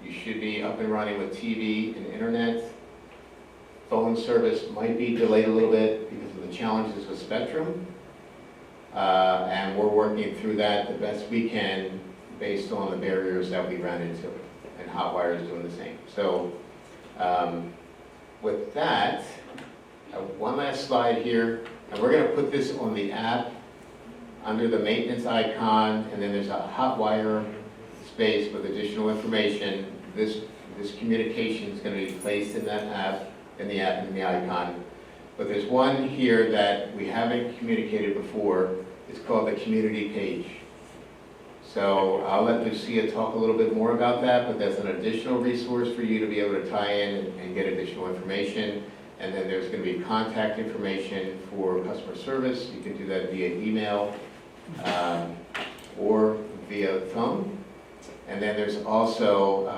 you should be up and running with TV and internet. Phone service might be delayed a little bit because of the challenges with Spectrum. And we're working through that the best we can based on the barriers that we ran into. And Hotwire is doing the same. So with that, one last slide here. And we're going to put this on the app under the maintenance icon, and then there's a Hotwire space with additional information. This communication is going to be placed in that app, in the icon. But there's one here that we haven't communicated before. It's called the community page. So I'll let Lucia talk a little bit more about that, but that's an additional resource for you to be able to tie in and get additional information. And then there's going to be contact information for customer service. You can do that via email or via phone. And then there's also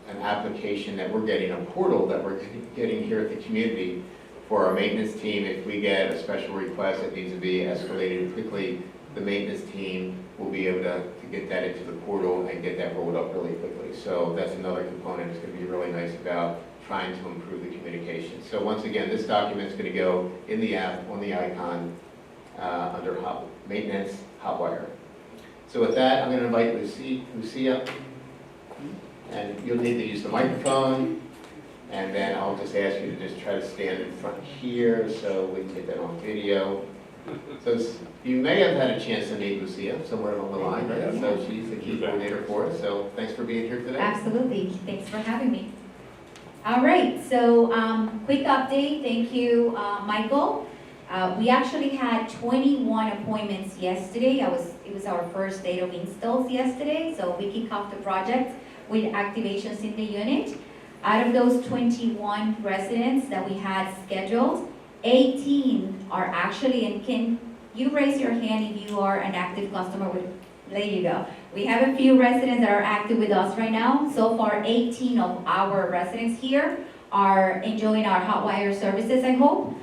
an application that we're getting, a portal that we're getting here at the community for our maintenance team. If we get a special request that needs to be escalated quickly, the maintenance team will be able to get that into the portal and get that rolled up really quickly. So that's another component that's going to be really nice about trying to improve the communication. So once again, this document is going to go in the app, on the icon, under maintenance, Hotwire. So with that, I'm going to invite Lucia, and you'll need to use the microphone, and then I'll just ask you to just try to stand in front here so we can get that on video. So you may have had a chance to meet Lucia somewhere along the line, right? So she's the key coordinator for us, so thanks for being here today. Absolutely. Thanks for having me. All right, so quick update. Thank you, Michael. We actually had 21 appointments yesterday. It was our first day of installs yesterday, so we kicked off the project with activations in the unit. Out of those 21 residents that we had scheduled, 18 are actually, and can you raise your hand if you are an active customer with, there you go. We have a few residents that are active with us right now. So far, 18 of our residents here are enjoying our Hotwire services, I hope.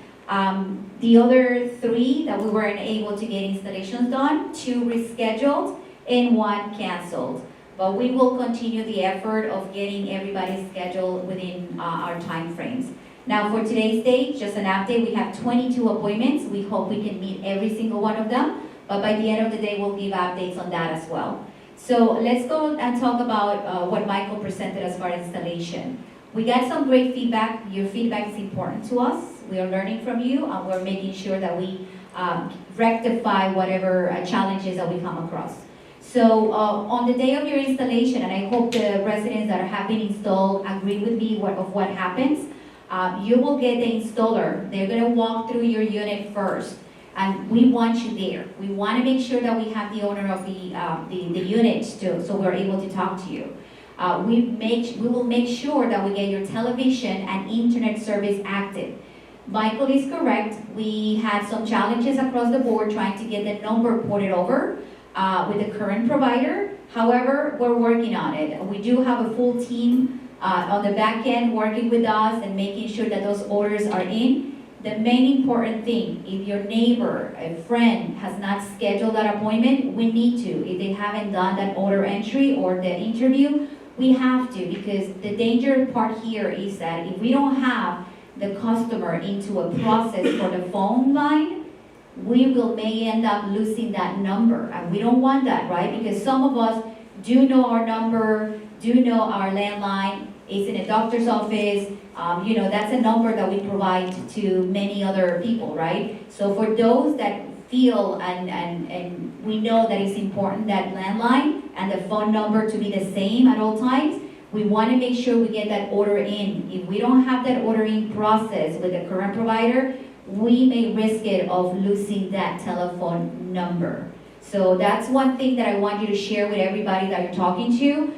The other 3 that we weren't able to get installations done, 2 rescheduled and 1 canceled. But we will continue the effort of getting everybody scheduled within our time frames. Now for today's date, just an update, we have 22 appointments. We hope we can meet every single one of them, but by the end of the day, we'll give updates on that as well. So let's go and talk about what Michael presented as far as installation. We got some great feedback. Your feedback is important to us. We are learning from you, and we're making sure that we rectify whatever challenges that we come across. So on the day of your installation, and I hope the residents that have been installed agree with me of what happens, you will get the installer. They're going to walk through your unit first, and we want you there. We want to make sure that we have the owner of the unit too, so we're able to talk to you. We will make sure that we get your television and internet service active. Michael is correct. We had some challenges across the board trying to get the number ported over with the current provider. However, we're working on it. We do have a full team on the back end working with us and making sure that those orders are in. The main important thing, if your neighbor, a friend has not scheduled that appointment, we need to. If they haven't done that order entry or the interview, we have to, because the danger part here is that if we don't have the customer into a process for the phone line, we may end up losing that number, and we don't want that, right? Because some of us do know our number, do know our landline, it's in a doctor's office, that's a number that we provide to many other people, right? So for those that feel and we know that it's important that landline and the phone number to be the same at all times, we want to make sure we get that order in. If we don't have that ordering process with the current provider, we may risk it of losing that telephone number. So that's one thing that I want you to share with everybody that you're talking to.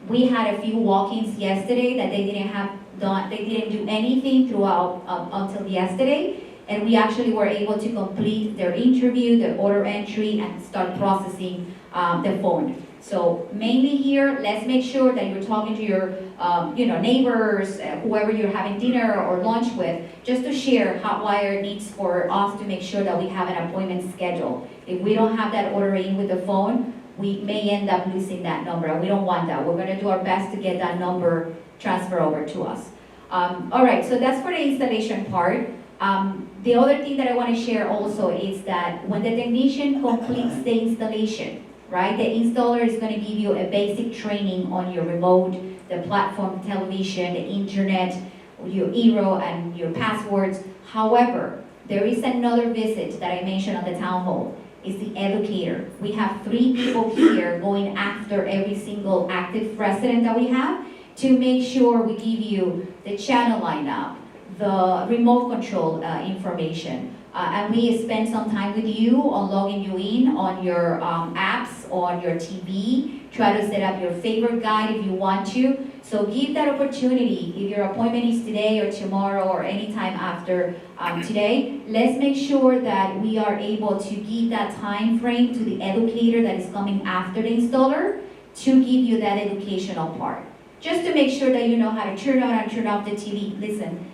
We had a few walk-ins yesterday that they didn't do anything throughout until yesterday, and we actually were able to complete their interview, their order entry, and start processing the phone. So mainly here, let's make sure that you're talking to your neighbors, whoever you're having dinner or lunch with, just to share Hotwire needs for us to make sure that we have an appointment schedule. If we don't have that order in with the phone, we may end up losing that number, and we don't want that. We're going to do our best to get that number transferred over to us. All right, so that's for the installation part. The other thing that I want to share also is that when the technician completes the installation, right, the installer is going to give you a basic training on your remote, the platform television, the internet, your eRO, and your passwords. However, there is another visit that I mentioned on the town hall. Is the educator. We have 3 people here going after every single active resident that we have to make sure we give you the channel lineup, the remote control information, and we spend some time with you on logging you in on your apps on your TV. Try to set up your favorite guide if you want to. So give that opportunity. If your appointment is today or tomorrow or anytime after today, let's make sure that we are able to give that time frame to the educator that is coming after the installer to give you that educational part. Just to make sure that you know how to turn on and turn off the TV. Listen,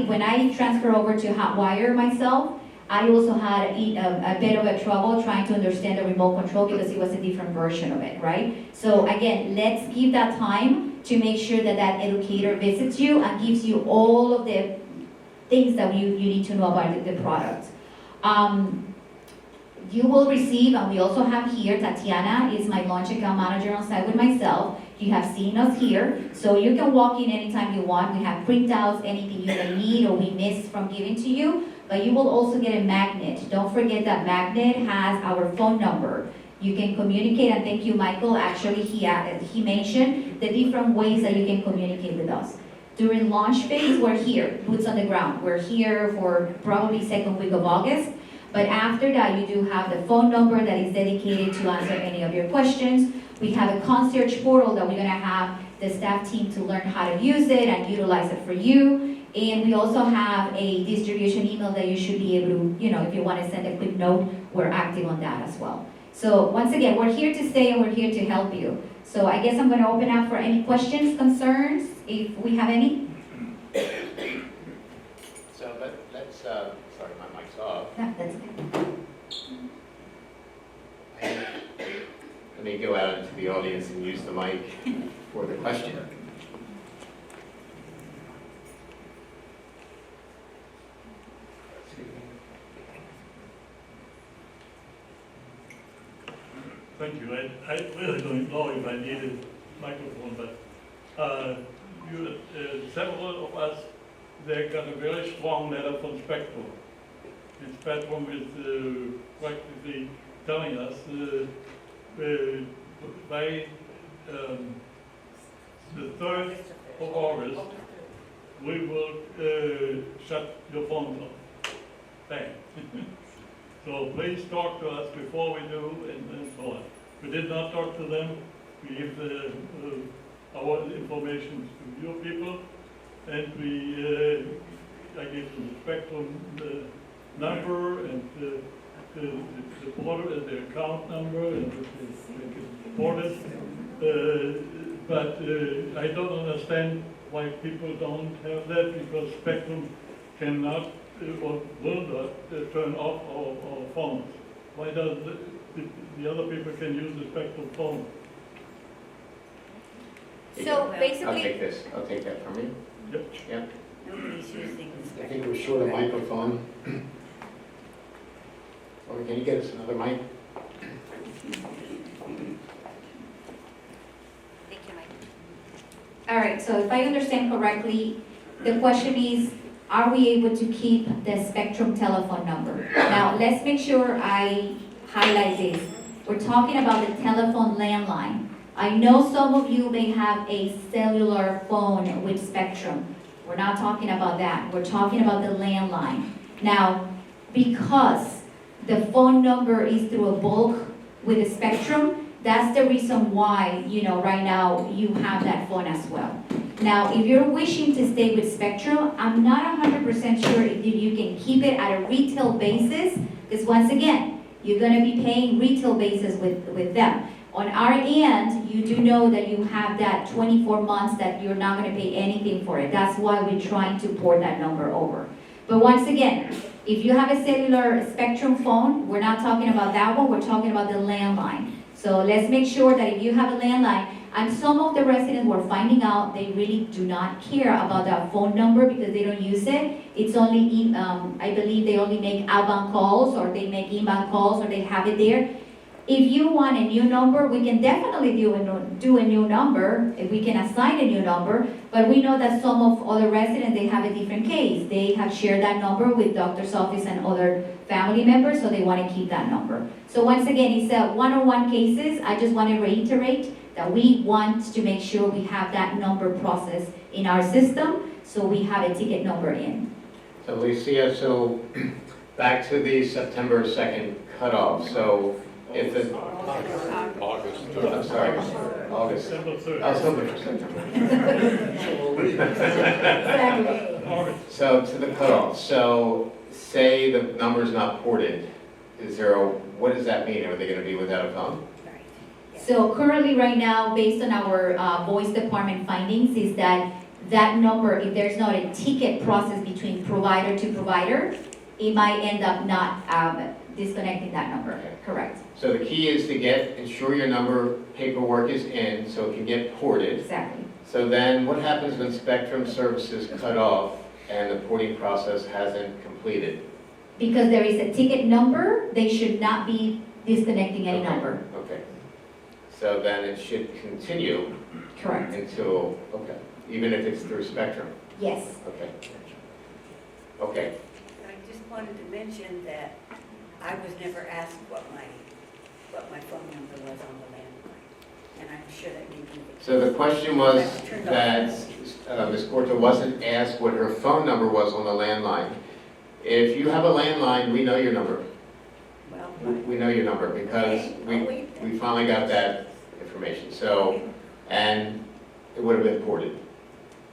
when I transfer over to Hotwire myself, I also had a bit of a trouble trying to understand the remote control because it was a different version of it, right? So again, let's give that time to make sure that that educator visits you and gives you all of the things that you need to know about the product. You will receive, and we also have here, Tatiana is my launch account manager on site with myself. You have seen us here, so you can walk in anytime you want. We have printouts, anything you may need or we missed from giving to you, but you will also get a magnet. Don't forget that magnet has our phone number. You can communicate, and thank you, Michael. Actually, he mentioned the different ways that you can communicate with us. During launch phase, we're here, boots on the ground. We're here for probably second week of August. But after that, you do have the phone number that is dedicated to answer any of your questions. We have a concierge portal that we're gonna have the staff team to learn how to use it and utilize it for you. And we also have a distribution email that you should be able to, if you wanna send a quick note, we're active on that as well. So once again, we're here to stay and we're here to help you. So I guess I'm gonna open up for any questions, concerns, if we have any. So let's, sorry, my mic's off. No, that's okay. Let me go out into the audience and use the mic for the question. Thank you. I really don't know if I need a microphone, but several of us, they got a very strong letter from Spectrum. And Spectrum is practically telling us by the 3rd of August, we will shut your phones off. Bang. So please talk to us before we do, and so on. We did not talk to them. We gave our information to your people, and I gave them the Spectrum number and the account number, and they can support it. But I don't understand why people don't have that, because Spectrum cannot or will not turn off our phones. Why does the other people can use the Spectrum phone? So I'll basically, take this. I'll take that from you. Yep. Yep. Nobody's using I think we're short a microphone. Or can you get us another mic? Thank you, Mike. all right, so if I understand correctly, the question is, are we able to keep the Spectrum telephone number? Now, let's make sure I highlight this. We're talking about the telephone landline. I know some of you may have a cellular phone with Spectrum. We're not talking about that. We're talking about the landline. Now, because the phone number is through a bulk with the Spectrum, that's the reason why, right now you have that phone as well. Now, if you're wishing to stay with Spectrum, I'm not 100% sure if you can keep it at a retail basis, because once again, you're gonna be paying retail basis with them. On our end, you do know that you have that 24 months that you're not gonna pay anything for it. That's why we're trying to port that number over. But once again, if you have a cellular Spectrum phone, we're not talking about that one, we're talking about the landline. So let's make sure that if you have a landline, and some of the residents were finding out they really do not care about that phone number because they don't use it. It's only, I believe they only make outbound calls, or they make inbound calls, or they have it there. If you want a new number, we can definitely do a new number, if we can assign a new number, but we know that some of other residents, they have a different case. They have shared that number with doctor's office and other family members, so they want to keep that number. So once again, it's a one-on-one cases. I just want to reiterate that we want to make sure we have that number process in our system, so we have a ticket number in. So Lucia, so back to the September 2nd cutoff. So if the August. I'm sorry, August. December 3rd. I was hoping for September. August. So to the cutoff, so say the number's not ported, what does that mean? Are they gonna be without a phone? So currently, right now, based on our voice department findings, is that number, if there's not a ticket process between provider to provider, it might end up not disconnecting that number, Okay. correct? So the key is to ensure your number paperwork is in, so it can get ported. Exactly. So then what happens when Spectrum services cut off and the porting process hasn't completed? Because there is a ticket number, they should not be disconnecting any Okay. number, Okay. So then it should continue correct? until, even if it's through Spectrum? Yes. Okay. Okay. I just wanted to mention that I was never asked what my phone number was on the landline, and I'm sure that you do. So the question was that Ms. Corto wasn't asked what her phone number was on the landline. If you have a landline, we know your number. Well, We know your number because okay, I'll wait then. we finally got that information. So, and it would have been ported.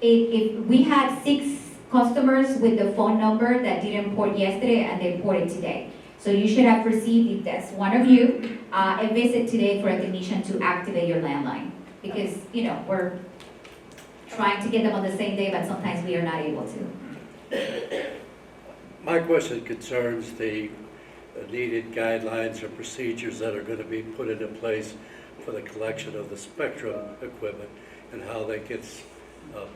If we had 6 customers with the phone number that didn't port yesterday and they ported today. So you should have received, if that's one of you, a visit today for a technician to activate your landline. Because, we're trying to get them on the same day, but sometimes we are not able to. My question concerns the needed guidelines or procedures that are going to be put into place for the collection of the Spectrum equipment and how that gets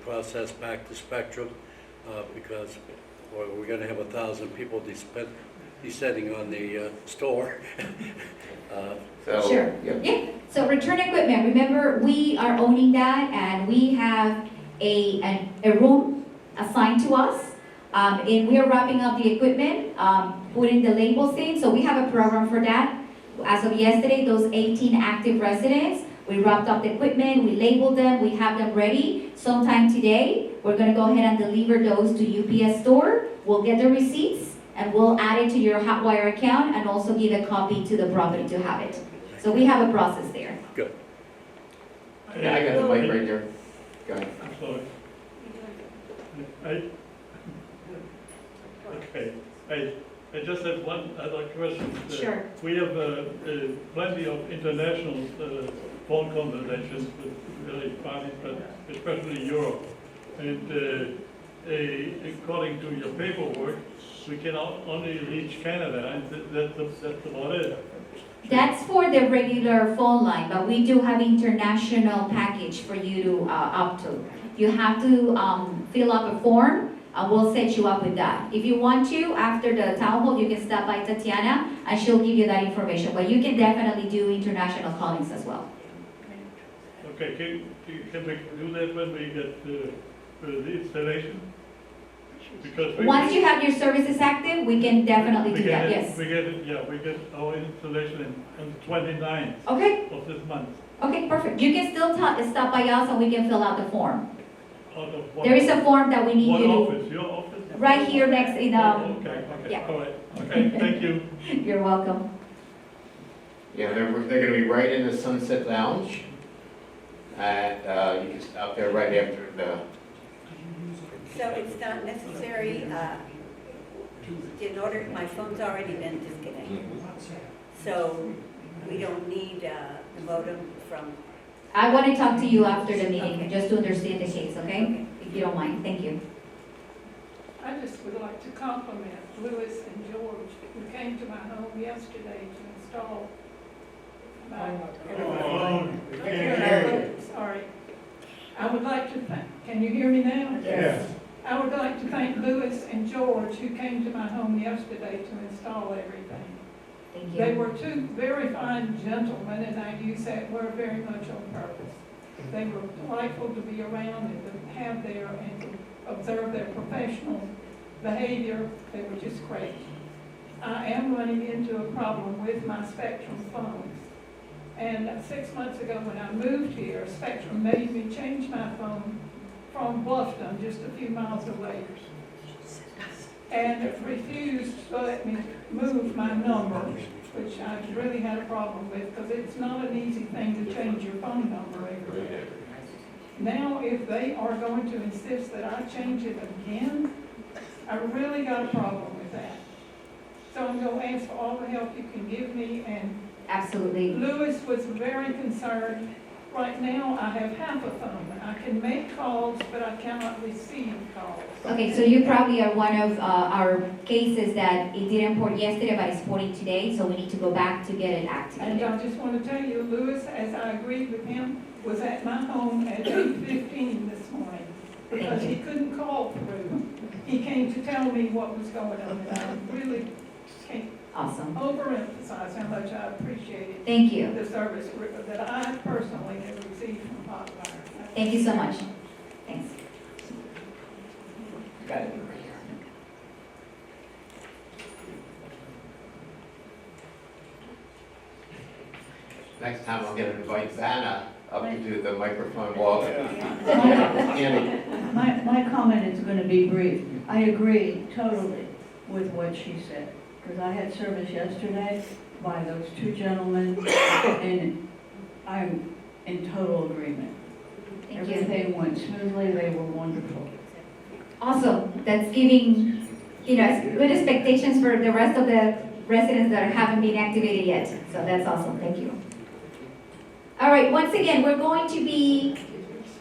processed back to Spectrum, because we're going to have 1,000 people descending on the store. So, Sure. Yeah, so return equipment, remember, we are owning that and we have a room assigned to us. And we are wrapping up the equipment, putting the labels in, so we have a program for that. As of yesterday, those 18 active residents, we wrapped up the equipment, we labeled them, we have them ready. Sometime today, we're gonna go ahead and deliver those to UPS store. We'll get the receipts and we'll add it to your Hotwire account and also give a copy to the property to have it. So we have a process there. Good. yeah, I got the mic right here. Go ahead. I'm sorry. I just have one other question. Sure. We have plenty of international phone conversations with various parties, but especially Europe. And according to your paperwork, we can only reach Canada, and that's about it. That's for the regular phone line, but we do have international package for you to opt to. You have to fill up a form. We'll set you up with that. If you want to, after the town hall, you can stop by Tatiana and she'll give you that information. But you can definitely do international callings as well. Okay, can we do that when we get the installation? Because Once you have your services active, we can definitely do that, yes. We get our installation on the 29th Okay, of this month. okay, perfect. You can still stop by us and we can fill out the form. Out of one. There is a form that we need One you to, office, your office? right here next in, Okay, yeah. all right, okay, thank you. you're welcome. Yeah, they're gonna be right in the Sunset Lounge. And you can stop there right after the, So it's not necessary, in order, my phone's already been disconnected. So we don't need the modem from, I want to talk to you after the meeting, just to understand the case, okay? If you don't mind, thank you. I just would like to compliment Louis and George, who came to my home yesterday to install my. Sorry. I would like to thank, can you hear me now? Yes. I would like to thank Louis and George, who came to my home yesterday to install everything. Thank They you. were two very fine gentlemen, and I use that word very much on purpose. They were delightful to be around and to have there and to observe their professional behavior. They were just great. I am running into a problem with my Spectrum phones. And 6 months ago when I moved here, Spectrum made me change my phone from Bluffton, just a few miles away, and refused to let me move my number which I really had a problem with, because it's not an easy thing to change your phone number every day. Now, if they are going to insist that I change it again, I really got a problem with that. So I'm gonna ask for all the help you can give me, and Absolutely. Lewis was very concerned. Right now, I have half a phone. I can make calls, but I cannot receive calls. Okay, so you probably are one of our cases that it didn't port yesterday, but it's porting today, so we need to go back to get it And activated. I just want to tell you, Lewis, as I agreed with him, was at my home at 8:15 this morning, because he couldn't call through. He came to tell me what was going on, and I really can't Awesome. overemphasize how much I appreciated Thank you. the service that I personally have received from Hotwire. Thank you so much. Thanks. Got it right here. Next time I'm gonna invite Vanna up to do the microphone walk. Andy, My comment is going to be brief. I agree totally with what she said, because I had service yesterday by those two gentlemen, and I'm in total agreement. Thank you. Everything went smoothly, they were wonderful. Awesome. That's giving, good expectations for the rest of the residents that haven't been activated yet. So that's awesome. Thank you. All right, once again, we're going to be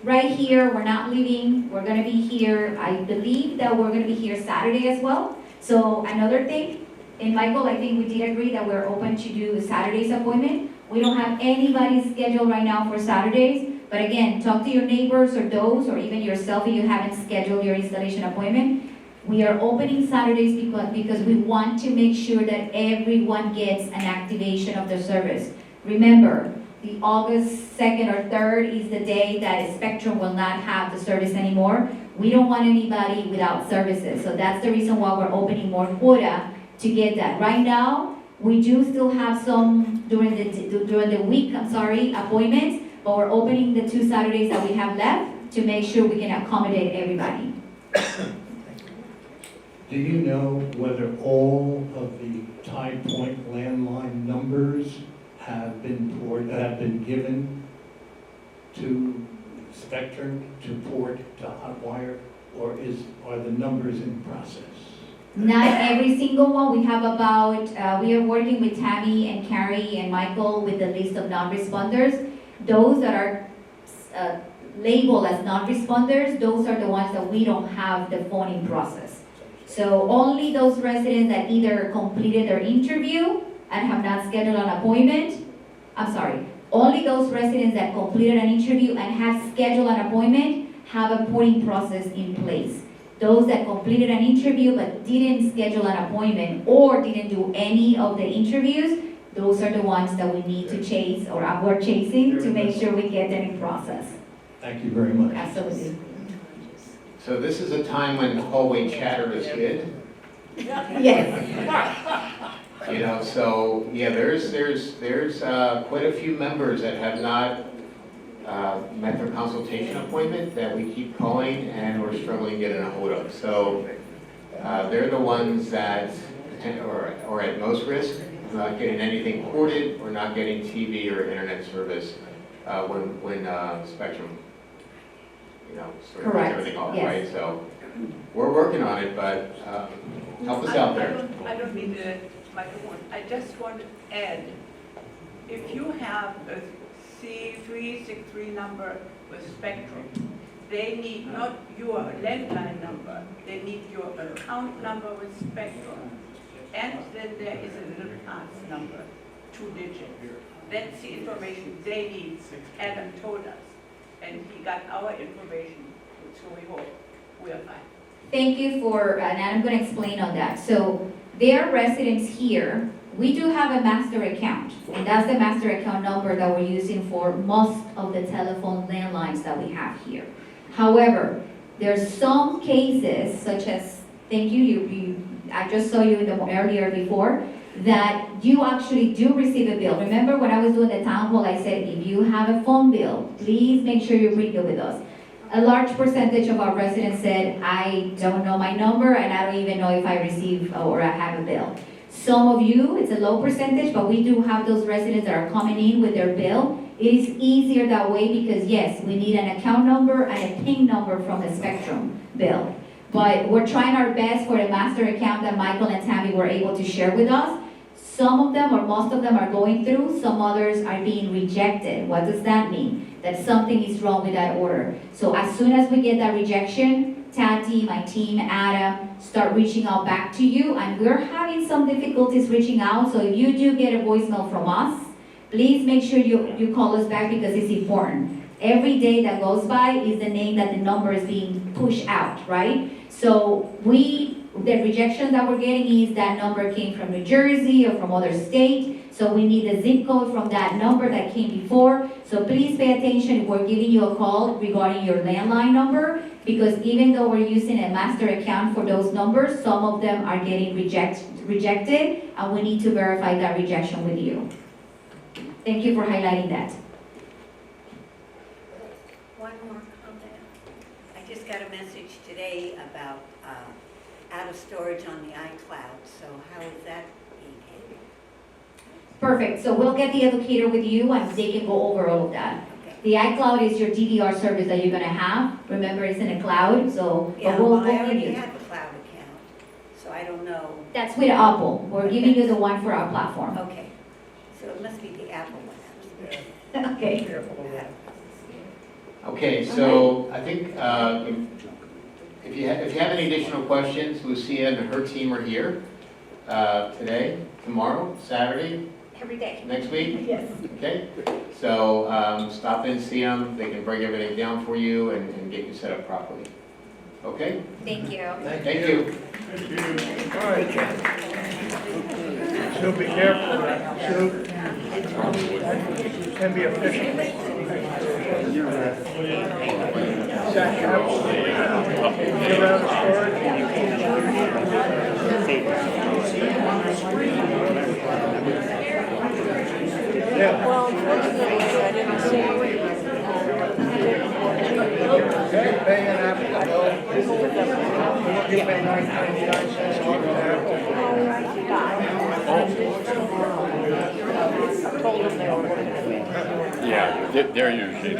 right here. We're not leaving. We're going to be here. I believe that we're going to be here Saturday as well. So another thing, and Michael, I think we did agree that we're open to do Saturday's appointment. We don't have anybody scheduled right now for Saturdays. But again, talk to your neighbors or those, or even yourself if you haven't scheduled your installation appointment. We are opening Saturdays because we want to make sure that everyone gets an activation of the service. Remember, the August 2nd or 3rd is the day that Spectrum will not have the service anymore. We don't want anybody without services. So that's the reason why we're opening more quota to get that. Right now, we do still have some during the week, appointments. But we're opening the 2 Saturdays that we have left to make sure we can accommodate everybody. Do you know whether all of the Tide Point landline numbers have been given to Spectrum to port to Hotwire, or are the numbers in process? Not every single one. We have about, we are working with Tammy and Carrie and Michael with the list of non-responders. Those that are labeled as non-responders, those are the ones that we don't have the phoning process. So only those residents that either completed their interview and have not scheduled an appointment, only those residents that completed an interview and have scheduled an appointment have a porting process in place. Those that completed an interview but didn't schedule an appointment or didn't do any of the interviews, those are the ones that we need to chase, or we're chasing, to make sure we get them in process. Thank you very much. Absolutely. so this is a time when hallway chatter is good. Yes. So, yeah, there's quite a few members that have not met their consultation appointment that we keep calling and we're struggling getting a hold of. So, they're the ones that are at most risk of not getting anything ported or not getting TV or internet service when Spectrum, sort of Correct, puts everything off, yes. right? So, we're working on it, but help us out there. I don't need the microphone. I just want to add, if you have a C363 number with Spectrum, they need not your landline number, they need your account number with Spectrum. And then there is a little pass number, 2 digits. That's the information they need. Adam told us, and he got our information, so we hope we are fine. Thank you for, and I'm going to explain on that. So their residents here, we do have a master account, and that's the master account number that we're using for most of the telephone landlines that we have here. However, there's some cases, such as, thank you, I just saw you earlier before, that you actually do receive a bill. Remember when I was doing the town hall, I said, if you have a phone bill, please make sure you bring it with us. A large percentage of our residents said, I don't know my number and I don't even know if I receive or I have a bill. Some of you, it's a low percentage, but we do have those residents that are coming in with their bill. It is easier that way because yes, we need an account number and a PIN number from the Spectrum bill. But we're trying our best for a master account that Michael and Tammy were able to share with us. Some of them or most of them are going through, some others are being rejected. What does that mean? That something is wrong with that order. So as soon as we get that rejection, Tati, my team, Adam, start reaching out back to you. And we're having some difficulties reaching out, so if you do get a voicemail from us, please make sure you call us back because it's important. Every day that goes by is the name that the number is being pushed out, right? So the rejection that we're getting is that number came from New Jersey or from other state. So we need the zip code from that number that came before. So please pay attention if we're giving you a call regarding your landline number, because even though we're using a master account for those numbers, some of them are getting rejected, and we need to verify that rejection with you. Thank you for highlighting that. One more comment. I just got a message today about out of storage on the iCloud, so how is that being handled? Perfect, so we'll get the educator with you and they can go over all of that. Okay. The iCloud is your DVR service that you're gonna have. Remember, it's in a cloud, so, Yeah, but we'll well, I give already you. have a cloud account, so I don't know. That's with Apple. We're giving you the one for our platform. Okay, so it must be the Apple one. Okay. Okay, so I think if you have any additional questions, Lucia and her team are here today, tomorrow, Saturday, Every day. next week. Yes. Okay, so stop in, see them, they can break everything down for you and get you set up properly. Okay? Thank you. Thank you. All right, Sue, be careful, Sue. Can be official. Well, unfortunately, I didn't see. Okay, pay an Apple bill. You pay 9.99 cents on an Apple. All right, you got it. I told them they were working at me. Yeah, they're usually